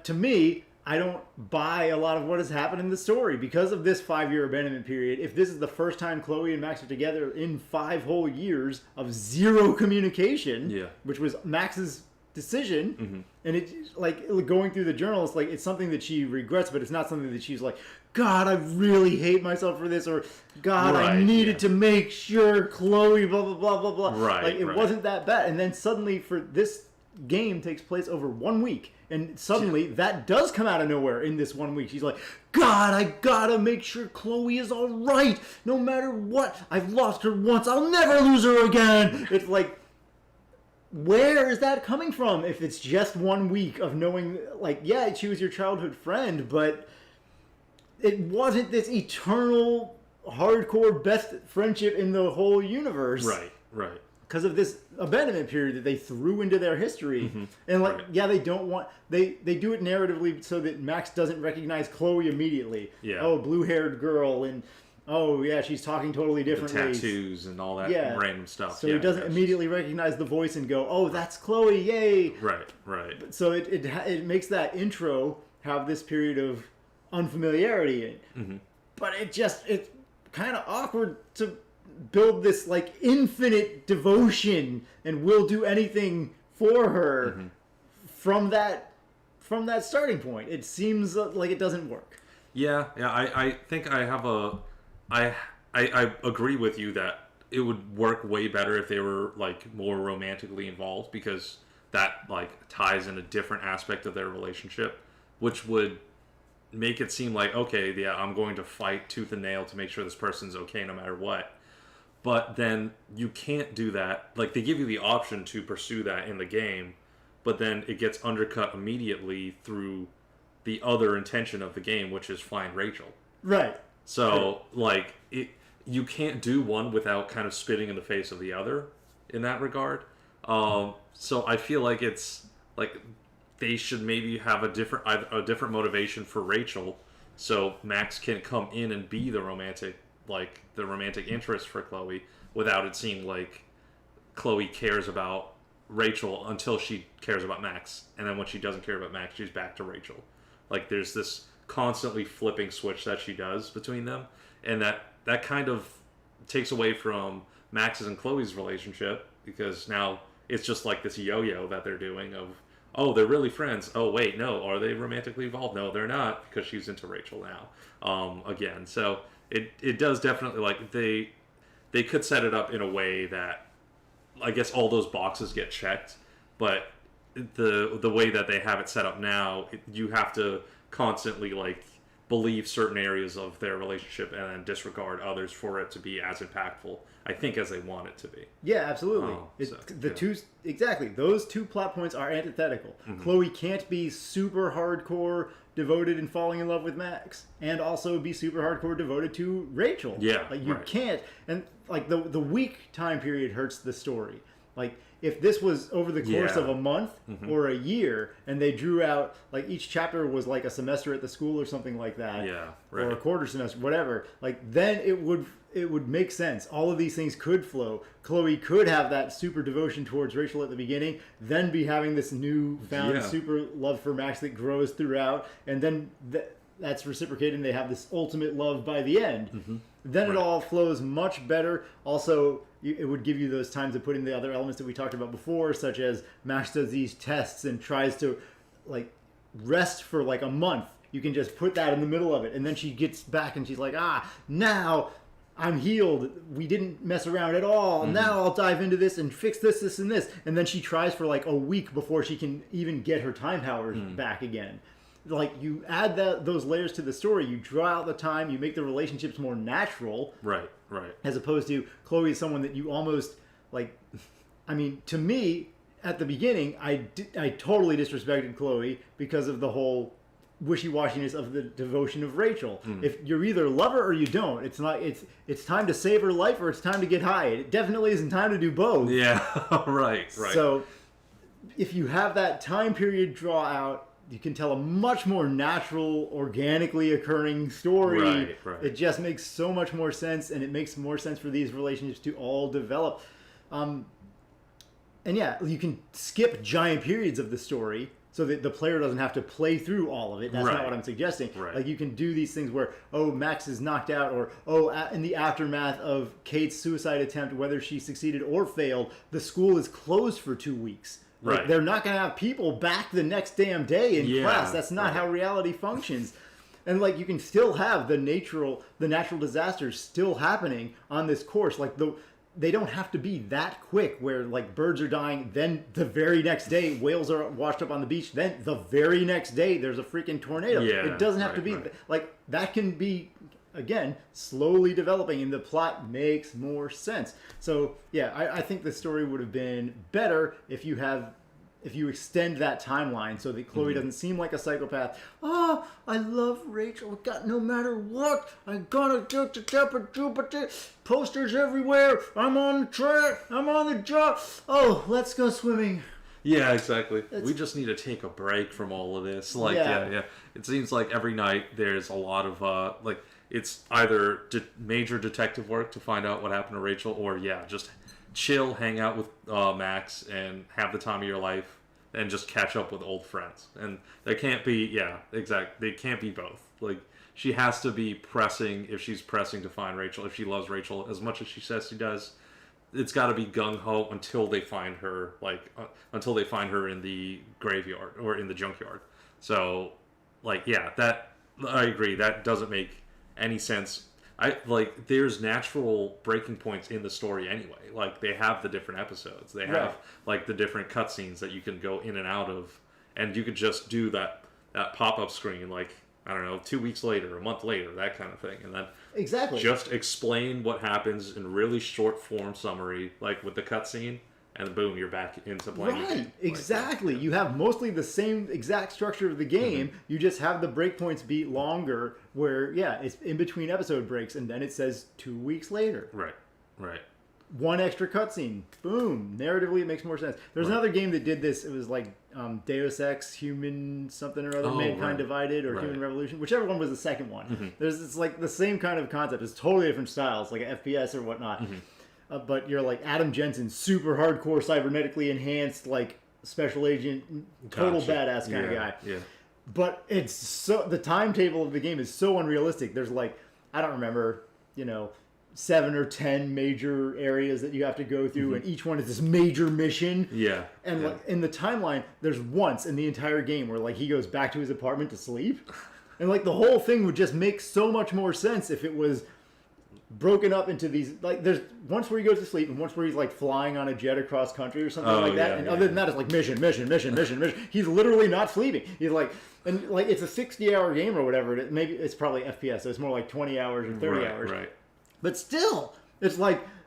to me, I don't buy a lot of what has happened in the story because of this 5-year abandonment period. If this is the first time Chloe and Max are together in 5 whole years of zero communication, which was Max's decision, and it, like, going through the journal, it's like it's something that she regrets, but it's not something that she's like, God, I really hate myself for this, or God, I needed to make sure Chloe blah blah blah blah blah. Like, it wasn't that bad, and then suddenly for this game takes place over 1 week, and suddenly that does come out of nowhere in this 1 week. She's like, God, I gotta make sure Chloe is all right, no matter what. I've lost her once, I'll never lose her again. It's like, where is that coming from if it's just 1 week of knowing, like, yeah, she was your childhood friend, but it wasn't this eternal hardcore best friendship in the whole universe. Right. Because of this abandonment period that they threw into their history. And like, yeah, they don't want, they do it narratively so that Max doesn't recognize Chloe immediately. Yeah. Oh, blue-haired girl, and oh yeah, she's talking totally The differently. tattoos and all that random stuff. So he doesn't immediately recognize the voice and go, oh, that's Chloe, yay. Right. So it makes that intro have this period of unfamiliarity in it. But it's kind of awkward to build this like infinite devotion and will do anything for her from that starting point. It seems like it doesn't work. Yeah. I think I have I agree with you that it would work way better if they were like more romantically involved, because that like ties in a different aspect of their relationship, which would make it seem like, okay, yeah, I'm going to fight tooth and nail to make sure this person's okay no matter what. But then you can't do that. Like, they give you the option to pursue that in the game, but then it gets undercut immediately through the other intention of the game, which is find Rachel. Right. So, like, you can't do one without kind of spitting in the face of the other in that regard. So I feel like it's, like, they should maybe have a different motivation for Rachel, so Max can come in and be the romantic interest for Chloe, without it seeming like Chloe cares about Rachel until she cares about Max, and then when she doesn't care about Max, she's back to Rachel. Like, there's this constantly flipping switch that she does between them, and that kind of takes away from Max's and Chloe's relationship, because now it's just like this yo-yo that they're doing of, oh, they're really friends. Oh, wait, no. Are they romantically involved? No, they're not, because she's into Rachel now. Again, so it does definitely, like, they could set it up in a way that, I guess, all those boxes get checked, but the way that they have it set up now, you have to constantly, like, believe certain areas of their relationship and then disregard others for it to be as impactful, I think, as they want it to be. Yeah, absolutely. Those two plot points are antithetical. Chloe can't be super hardcore devoted and falling in love with Max, and also be super hardcore devoted to Rachel. Yeah, like, you can't. And like the week time period hurts the story. Like, if this was over the course of a month or a year, and they drew out, like, each chapter was like a semester at the school or something like that, or a quarter semester, whatever, like, then it would make sense. All of these things could flow. Chloe could have that super devotion towards Rachel at the beginning, then be having this newfound super love for Max that grows throughout, and then that's reciprocated, and they have this ultimate love by the end. Then it all flows much better. Also, it would give you those times to put in the other elements that we talked about before, such as Max does these tests and tries to, like, rest for like a month. You can just put that in the middle of it, and then she gets back and she's like, now I'm healed. We didn't mess around at all. Now I'll dive into this and fix this, this, and this. And then she tries for like a week before she can even get her time powers back again. Like, you add those layers to the story, you draw out the time, you make the relationships more natural. Right. As opposed to Chloe is someone that you almost, like, I mean, to me, at the beginning, I totally disrespected Chloe because of the whole wishy-washiness of the devotion of Rachel. If you're either love her or you don't. It's not. It's time to save her life or it's time to get high. It definitely isn't time to do both. Yeah, right. So, if you have that time period draw out, you can tell a much more natural, organically occurring story. Right. It just makes so much more sense, and it makes more sense for these relationships to all develop. And yeah, you can skip giant periods of the story so that the player doesn't have to play through all of it. That's not what I'm suggesting. Like, you can do these things where, oh, Max is knocked out, or, oh, in the aftermath of Kate's suicide attempt, whether she succeeded or failed, the school is closed for 2 weeks. Like, they're not going to have people back the next damn day in class. That's not how reality functions. And, like, you can still have the natural disasters still happening on this course. Like, they don't have to be that quick where, like, birds are dying, then the very next day whales are washed up on the beach, then the very next day there's a freaking tornado. It doesn't have to be like that. Can be, again, slowly developing, and the plot makes more sense. So yeah, I think the story would have been better if you have if you extend that timeline so that Chloe doesn't seem like a psychopath. Oh, I love Rachel. God, no matter what, I'm gonna get to Jupiter. Posters everywhere. I'm on the track. I'm on the job. Oh, let's go swimming. Yeah, exactly. We just need to take a break from all of this. Like, yeah. It seems like every night there's a lot of, it's either major detective work to find out what happened to Rachel, or, just chill, hang out with Max, and have the time of your life, and just catch up with old friends. And there can't be, they can't be both. Like, she has to be pressing, if she's pressing to find Rachel, if she loves Rachel as much as she says she does. It's got to be gung-ho until they find her, until they find her in the graveyard or in the junkyard. So, that, I agree, that doesn't make any sense. There's natural breaking points in the story anyway. Like, they have the different episodes. They have, the different cutscenes that you can go in and out of, and you could just do that pop-up screen, I don't know, 2 weeks later, a month later, that kind of thing. And then just explain what happens in really short form summary, with the cutscene, and boom, you're back into playing. Right, exactly. You have mostly the same exact structure of the game. You just have the breakpoints be longer where, it's in between episode breaks, and then it says 2 weeks later. Right. One extra cutscene. Boom. Narratively, it makes more sense. There's another game that did this. It was Deus Ex, Human something or other, Mankind Divided, or Human Revolution. Whichever one was the second one. It's the same kind of concept. It's totally different styles, like an FPS or whatnot. But you're like Adam Jensen, super hardcore, cybernetically enhanced, special agent, total badass kind of guy. Yeah. But it's the timetable of the game is so unrealistic. There's I don't remember, 7 or 10 major areas that you have to go through, and each one is this major mission. Yeah. And in the timeline, there's once in the entire game where he goes back to his apartment to sleep, and the whole thing would just make so much more sense if it was broken up into these there's once where he goes to sleep and once where he's flying on a jet across country or something like that. And other than that, it's mission. He's literally not sleeping. He's it's a 60-hour game or whatever. Maybe it's probably FPS, so it's more like 20 hours or 30 hours. Right. But still, it's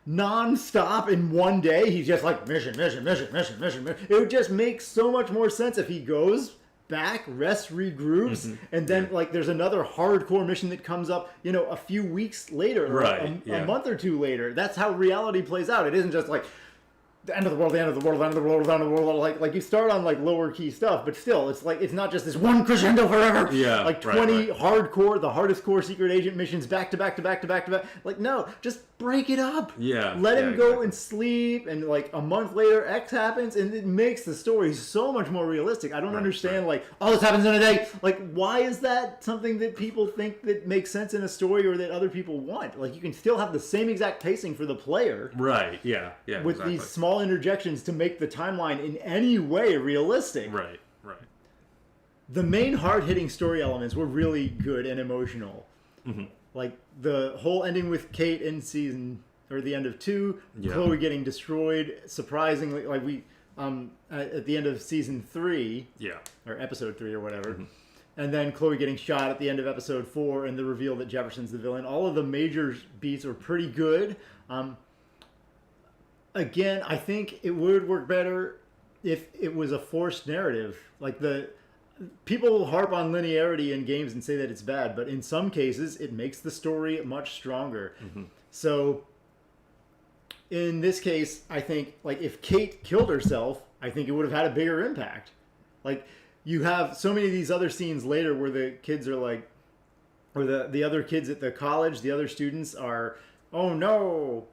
non-stop in one day. He's just mission. It would just make so much more sense if he goes back, rests, regroups, and then there's another hardcore mission that comes up, a few weeks later, or a month or two later. That's how reality plays out. It isn't just the end of the world, the end of the world, the end of the world, the end of the world. You start on lower key stuff, but still, it's not just this one crescendo forever. Yeah, 20 hardcore, the hardest core secret agent missions back to back to back to back to back. No, just break it up. Yeah, let him go and sleep, and a month later, X happens, and it makes the story so much more realistic. I don't understand all this happens in a day. Why is that something that people think that makes sense in a story or that other people want? You can still have the same exact pacing for the player. Right. Yeah. With these small interjections to make the timeline in any way realistic. Right. The main hard-hitting story elements were really good and emotional. The whole ending with Kate in the end of 2, Chloe getting destroyed, surprisingly, at the end of season 3, or episode 3 or whatever, and then Chloe getting shot at the end of episode 4, and the reveal that Jefferson's the villain. All of the major beats were pretty good. Again, I think it would work better if it was a forced narrative. People harp on linearity in games and say that it's bad, but in some cases, it makes the story much stronger. So, in this case, I think, if Kate killed herself, I think it would have had a bigger impact. You have so many of these other scenes later where the kids are or the other kids at the college, the other students are, oh no,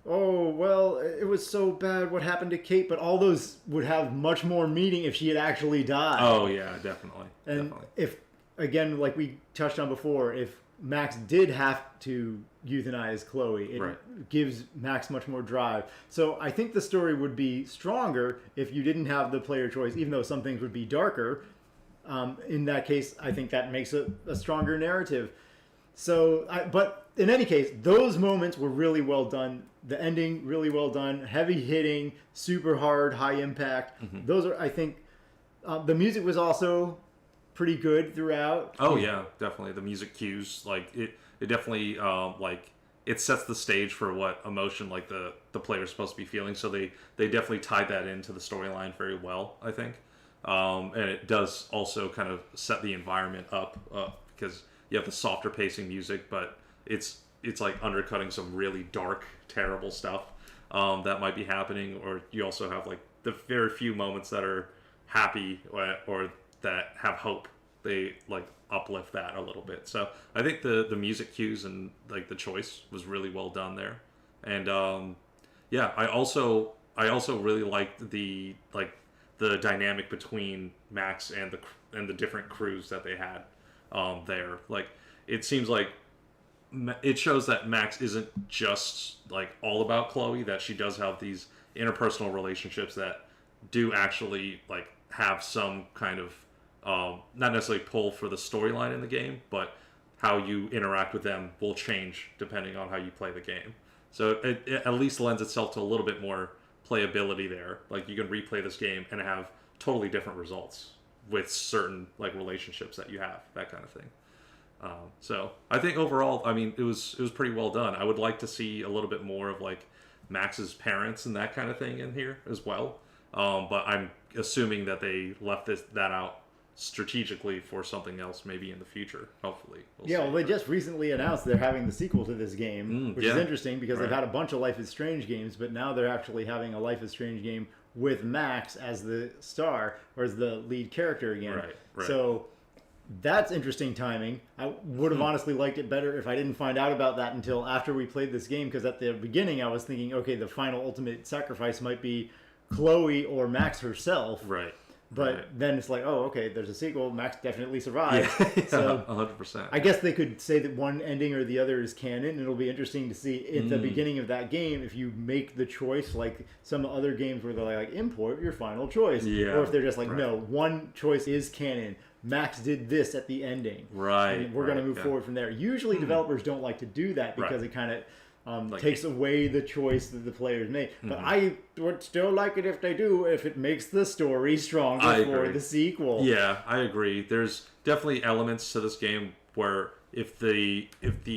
oh, well, it was so bad what happened to Kate, but all those would have much more meaning if she had actually died. Oh, yeah, definitely. And if, again, we touched on before, if Max did have to euthanize Chloe, it gives Max much more drive. So I think the story would be stronger if you didn't have the player choice, even though some things would be darker. In that case, I think that makes a stronger narrative. So, but in any case, those moments were really well done. The ending, really well done. Heavy hitting, super hard, high impact. Those are, I think, the music was also pretty good throughout. Oh yeah, definitely. The music cues, it definitely it sets the stage for what emotion like the player's supposed to be feeling. So they definitely tied that into the storyline very well, I think. And it does also kind of set the environment up because you have the softer pacing music, but it's like undercutting some really dark, terrible stuff that might be happening. Or you also have like the very few moments that are happy or that have hope. They like uplift that a little bit. So I think the music cues and like the choice was really well done there. And I also really liked the dynamic between Max and the different crews that they had there. Like it seems like it shows that Max isn't just like all about Chloe, that she does have these interpersonal relationships that do actually like have some kind of not necessarily pull for the storyline in the game, but how you interact with them will change depending on how you play the game. So it at least lends itself to a little bit more playability there. Like you can replay this game and have totally different results with certain like relationships that you have, that kind of thing. So I think overall, I mean, it was pretty well done. I would like to see a little bit more of like Max's parents and that kind of thing in here as well. But I'm assuming that they left that out strategically for something else maybe in the future, hopefully. Well, they just recently announced they're having the sequel to this game, which is interesting because they've had a bunch of Life is Strange games, but now they're actually having a Life is Strange game with Max as the star, or as the lead character again. Right. So that's interesting timing. I would have honestly liked it better if I didn't find out about that until after we played this game, because at the beginning I was thinking, okay, the final ultimate sacrifice might be Chloe or Max herself. Right. But then it's like, oh, okay, there's a sequel. Max definitely survives. Yeah, so 100%. I guess they could say that one ending or the other is canon. It'll be interesting to see at the beginning of that game if you make the choice like some other games where they're like import your final choice. Yeah, or if they're just like, no, one choice is canon. Max did this at the ending. Right. And we're going to move forward from there. Usually developers don't like to do that because it kind of takes away the choice that the players make. But I would still like it if they do, if it makes the story stronger for the sequel. Yeah, I agree. There's definitely elements to this game where if the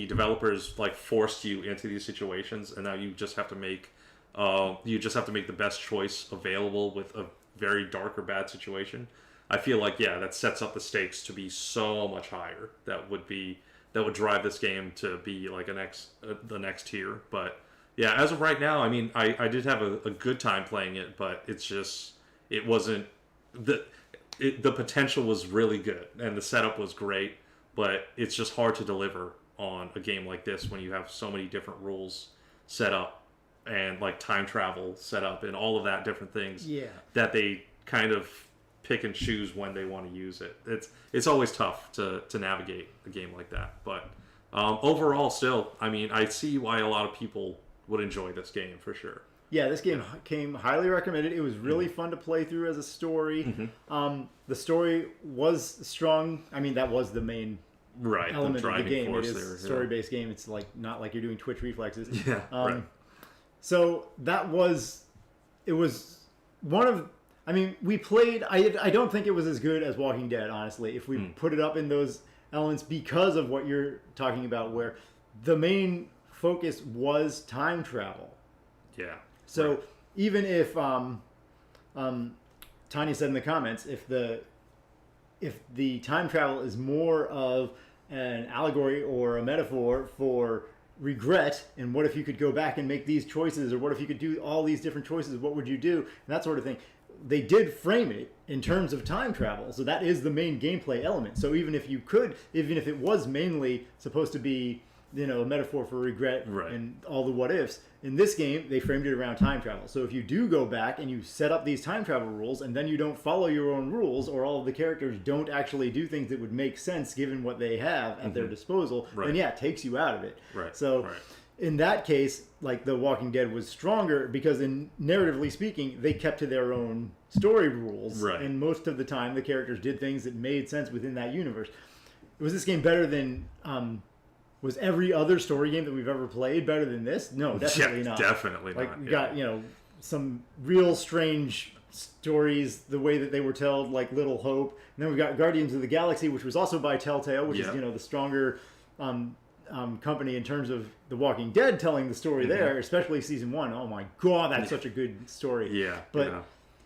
developers like forced you into these situations and now you just have to make the best choice available with a very dark or bad situation, I feel like that sets up the stakes to be so much higher. That would drive this game to be like the next tier. But yeah, as of right now, I mean, I did have a good time playing it, but it wasn't the potential was really good and the setup was great, but it's just hard to deliver on a game like this when you have so many different rules set up and like time travel set up and all of that different things that they kind of pick and choose when they want to use it. It's always tough to navigate a game like that. But overall, still, I mean, I see why a lot of people would enjoy this game for sure. Yeah, this game came highly recommended. It was really fun to play through as a story. The story was strong. I mean, that was the main element of the game. It is a story-based game. It's like not like you're doing Twitch reflexes. So it was one of. I mean, we played. I don't think it was as good as Walking Dead, honestly. If we put it up in those elements, because of what you're talking about, where the main focus was time travel. Yeah. So even if Tanya said in the comments, if the time travel is more of an allegory or a metaphor for regret, and what if you could go back and make these choices, or what if you could do all these different choices, what would you do, and that sort of thing. They did frame it in terms of time travel, so that is the main gameplay element. So even if it was mainly supposed to be, a metaphor for regret and all the what ifs, in this game they framed it around time travel. So if you do go back and you set up these time travel rules, and then you don't follow your own rules, or all of the characters don't actually do things that would make sense given what they have at their disposal, then it takes you out of it. In that case, like The Walking Dead was stronger because, in narratively speaking, they kept to their own story rules, and most of the time the characters did things that made sense within that universe. Was this game better than? Was every other story game that we've ever played better than this? No, definitely not. Definitely not. Like we got some real strange stories, the way that they were told, like Little Hope, and then we've got Guardians of the Galaxy, which was also by Telltale, which is the stronger company in terms of The Walking Dead telling the story there, especially season 1. Oh my god, that's such a good story. Yeah.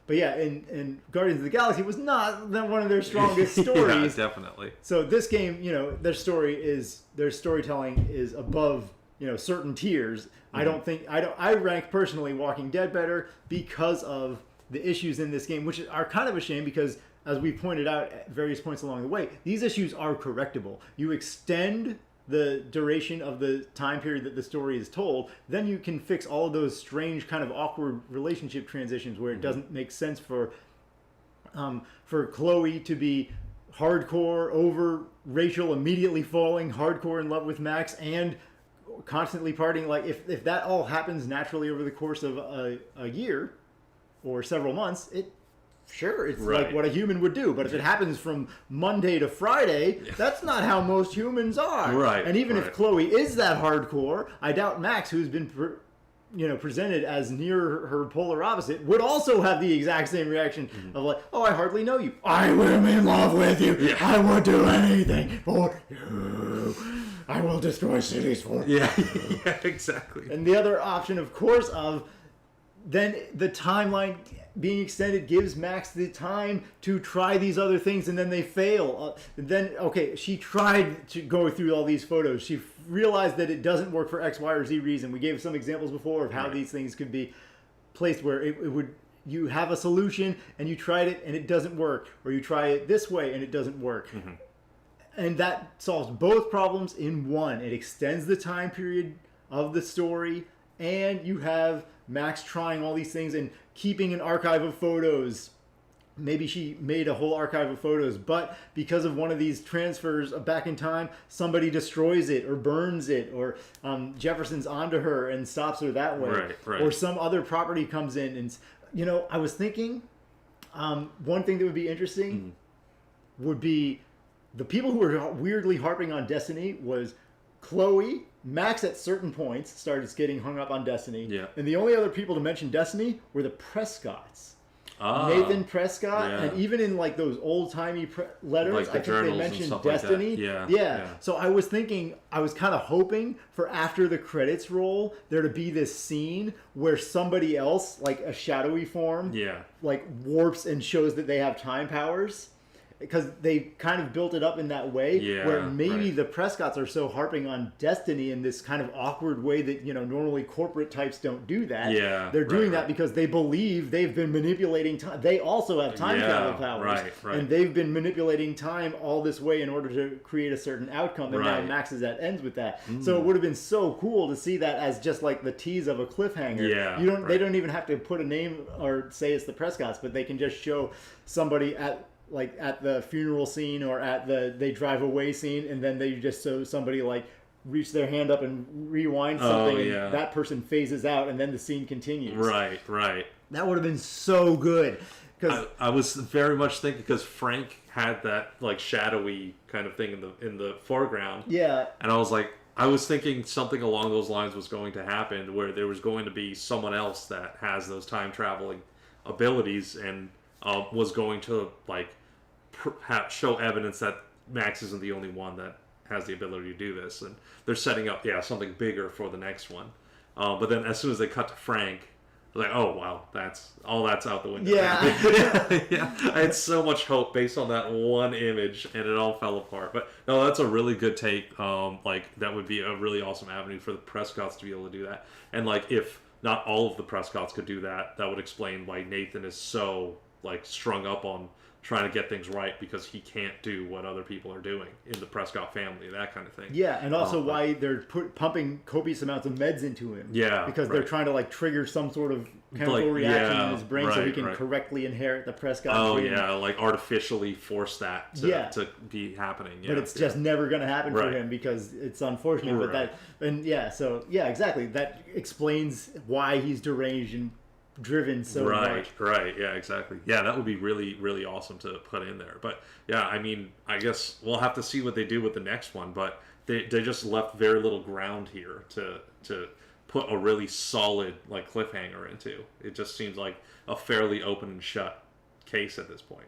But yeah, and Guardians of the Galaxy was not one of their strongest stories. Yeah, definitely. So this game, their storytelling is above, certain tiers. I rank personally Walking Dead better because of the issues in this game, which are kind of a shame because, as we pointed out at various points along the way, these issues are correctable. You extend the duration of the time period that the story is told, then you can fix all of those strange kind of awkward relationship transitions where it doesn't make sense for Chloe to be hardcore over Rachel immediately falling hardcore in love with Max and constantly partying. Like if that all happens naturally over the course of a year or several months, it's like what a human would do. But if it happens from Monday to Friday, that's not how most humans are. Right. And even if Chloe is that hardcore, I doubt Max, who's been presented as near her polar opposite, would also have the exact same reaction of like, oh, I hardly know you. I am in love with you. Yeah. I would do anything for you. I will destroy cities for you. Yeah, exactly. And the other option, of course, of then the timeline being extended gives Max the time to try these other things, and then they fail. She tried to go through all these photos. She realized that it doesn't work for X, Y, or Z reason. We gave some examples before of how these things could be placed where you have a solution and you tried it and it doesn't work, or you try it this way and it doesn't work. And that solves both problems in one. It extends the time period of the story, and you have Max trying all these things and keeping an archive of photos. Maybe she made a whole archive of photos, but because of one of these transfers back in time, somebody destroys it or burns it, or Jefferson's onto her and stops her that way. Right. Or some other property comes in. And, I was thinking one thing that would be interesting would be the people who were weirdly harping on Destiny was Chloe. Max at certain points started getting hung up on Destiny. Yeah. And the only other people to mention Destiny were the Prescotts. Nathan Prescott, and even in like those old-timey letters, like I think they mentioned Destiny. Like yeah. So I was thinking, I was kind of hoping for after the credits roll, there to be this scene where somebody else, like a shadowy form, like warps and shows that they have time powers. Because they kind of built it up in that way, where maybe the Prescotts are so harping on Destiny in this kind of awkward way that, normally corporate types don't do that. Yeah, they're doing that because they believe they've been manipulating time. They also have time travel powers. And they've been manipulating time all this way in order to create a certain outcome. And now Max is at ends with that. So it would have been so cool to see that as just like the tease of a cliffhanger. Yeah, they don't even have to put a name or say it's the Prescotts, but they can just show somebody at the funeral scene or at the they drive away scene, and then they just so somebody like reach their hand up and rewind something, and that person phases out, and then the scene continues. Right. That would have been so good. Because I was very much thinking, because Frank had that like shadowy kind of thing in the foreground. Yeah. And I was thinking something along those lines was going to happen, where there was going to be someone else that has those time traveling abilities and was going to show evidence that Max isn't the only one that has the ability to do this, and they're setting up something bigger for the next one. But then as soon as they cut to Frank, they're like, oh wow, that's out the window. Yeah. I had so much hope based on that one image, and it all fell apart. But no, that's a really good take. That would be a really awesome avenue for the Prescotts to be able to do that. And if not all of the Prescotts could do that, that would explain why Nathan is so strung up on trying to get things right, because he can't do what other people are doing in the Prescott family, that kind of thing. Yeah, and also why they're pumping copious amounts of meds into him. Yeah, because they're trying to trigger some sort of chemical reaction in his brain so he can correctly inherit the Prescott gene. Artificially force that to be happening. Yeah, but it's just never going to happen for him, because it's unfortunate. But exactly. That explains why he's deranged and driven so much. Yeah, exactly. Yeah, that would be really, really awesome to put in there. But yeah, I mean, I guess we'll have to see what they do with the next one, but they just left very little ground here to put a really solid cliffhanger into. It just seems like a fairly open and shut case at this point.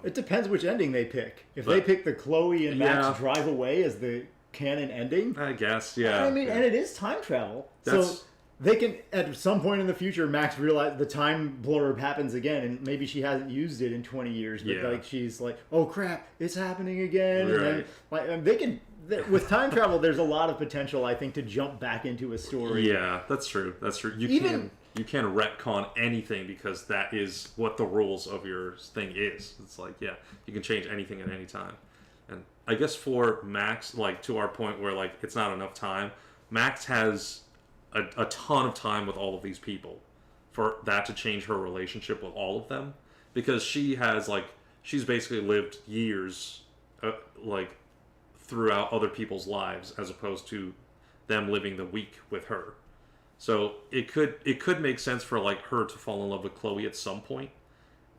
It depends which ending they pick. If they pick the Chloe and Max drive away as the canon ending. I guess, yeah. I mean, yeah. and it is time travel. That's- So they can, at some point in the future, Max realize the time blurb happens again, and maybe she hasn't used it in 20 years, but Yeah. like she's like, oh crap, it's happening again. And then, Right. like, and they can, with time travel, there's a lot of potential, I think, to jump back into a story. Yeah, that's true. That's true. You can't retcon anything because that is what the rules of your thing is. It's like, yeah, you can change anything at any time. And I guess for Max, like to our point where like it's not enough time, Max has a ton of time with all of these people for that to change her relationship with all of them, because she has like she's basically lived years like throughout other people's lives as opposed to them living the week with her. So it could make sense for like her to fall in love with Chloe at some point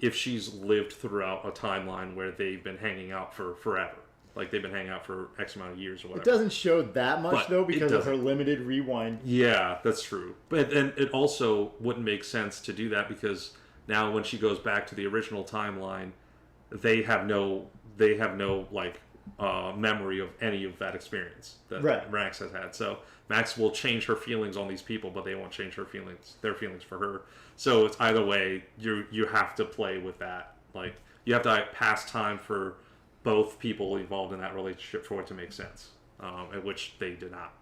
if she's lived throughout a timeline where they've been hanging out for forever. Like they've been hanging out for X amount of years or whatever. It doesn't show that much But though it because of her doesn't. limited rewind. Yeah, that's true. But and it also wouldn't make sense to do that because now when she goes back to the original timeline, they have no like memory of any of that experience that Right. Max has had. So Max will change her feelings on these people, but they won't change their feelings for her. So it's either way, you have to play with that. Like you have to pass time for both people involved in that relationship for it to make sense, at which they did not.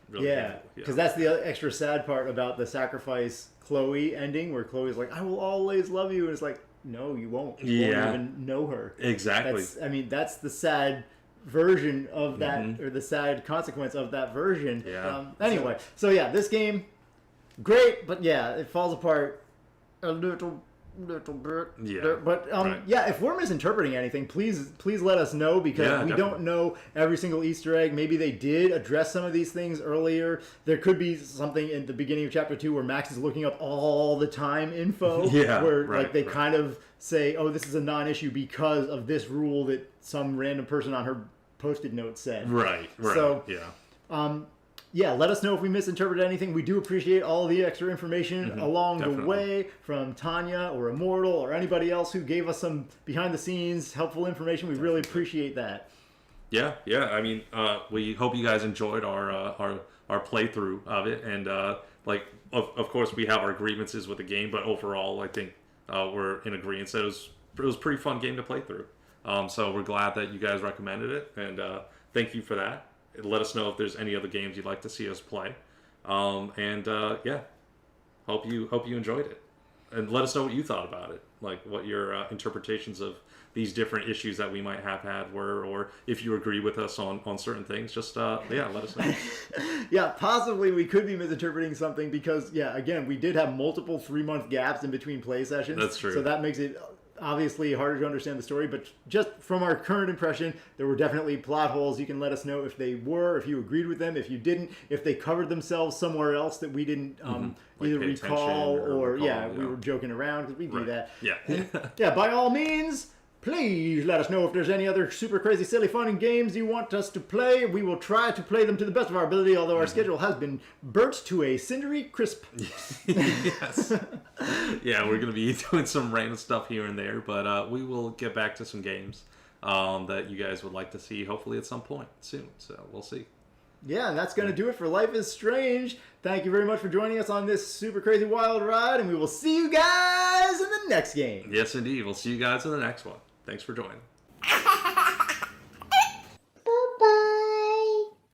Really Yeah, do. because that's the extra sad part about the sacrifice Chloe ending, where Chloe's like, "I will always love you," and it's like, "No, you won't. You won't even know her." Exactly. That's the sad version of that, or the sad consequence of that version. Yeah. Anyway, so yeah, this game, great, but yeah, it falls apart a little bit. Yeah. But Right. yeah, if we're misinterpreting anything, please let us know, because Yeah, we definitely. don't know every single Easter egg. Maybe they did address some of these things earlier. There could be something in the beginning of chapter 2 where Max is looking up all the time info. Yeah, Where right, like they right. kind of say, oh, this is a non-issue because of this rule that some random person on her post-it note said. Right. So- yeah. Yeah, let us know if we misinterpreted anything. We do appreciate all the extra information along the definitely. way from Tanya or Immortal or anybody else who gave us some behind-the-scenes helpful information. We really appreciate that. Yeah. I mean, we hope you guys enjoyed our playthrough of it, and like of course we have our grievances with the game, but overall I think we're in agreement that it was a pretty fun game to play through. So we're glad that you guys recommended it, and thank you for that. Let us know if there's any other games you'd like to see us play, and yeah, hope you enjoyed it, and let us know what you thought about it, like what your interpretations of these different issues that we might have had were, or if you agree with us on certain things. Just yeah, let us know. Yeah, possibly we could be misinterpreting something because, yeah, again, we did have multiple 3-month gaps in between play sessions. That's true. So that makes it obviously harder to understand the story, but just from our current impression, there were definitely plot holes. You can let us know if they were, if you agreed with them, if you didn't, if they covered themselves somewhere else that we didn't Like either pay attention recall or recall, yeah, we yeah. were joking around because we do Right. that. Yeah. Yeah, by all means, please let us know if there's any other super crazy, silly, fun games you want us to play. We will try to play them to the best of our ability, although our schedule has been burnt to a cindery crisp. Yes. Yeah, we're going to be doing some random stuff here and there, but we will get back to some games that you guys would like to see, hopefully at some point soon. So we'll see. Yeah, and that's going to do it for Life is Strange. Thank you very much for joining us on this super crazy wild ride, and we will see you guys in the next game. Yes, indeed. We'll see you guys in the next one. Thanks for joining.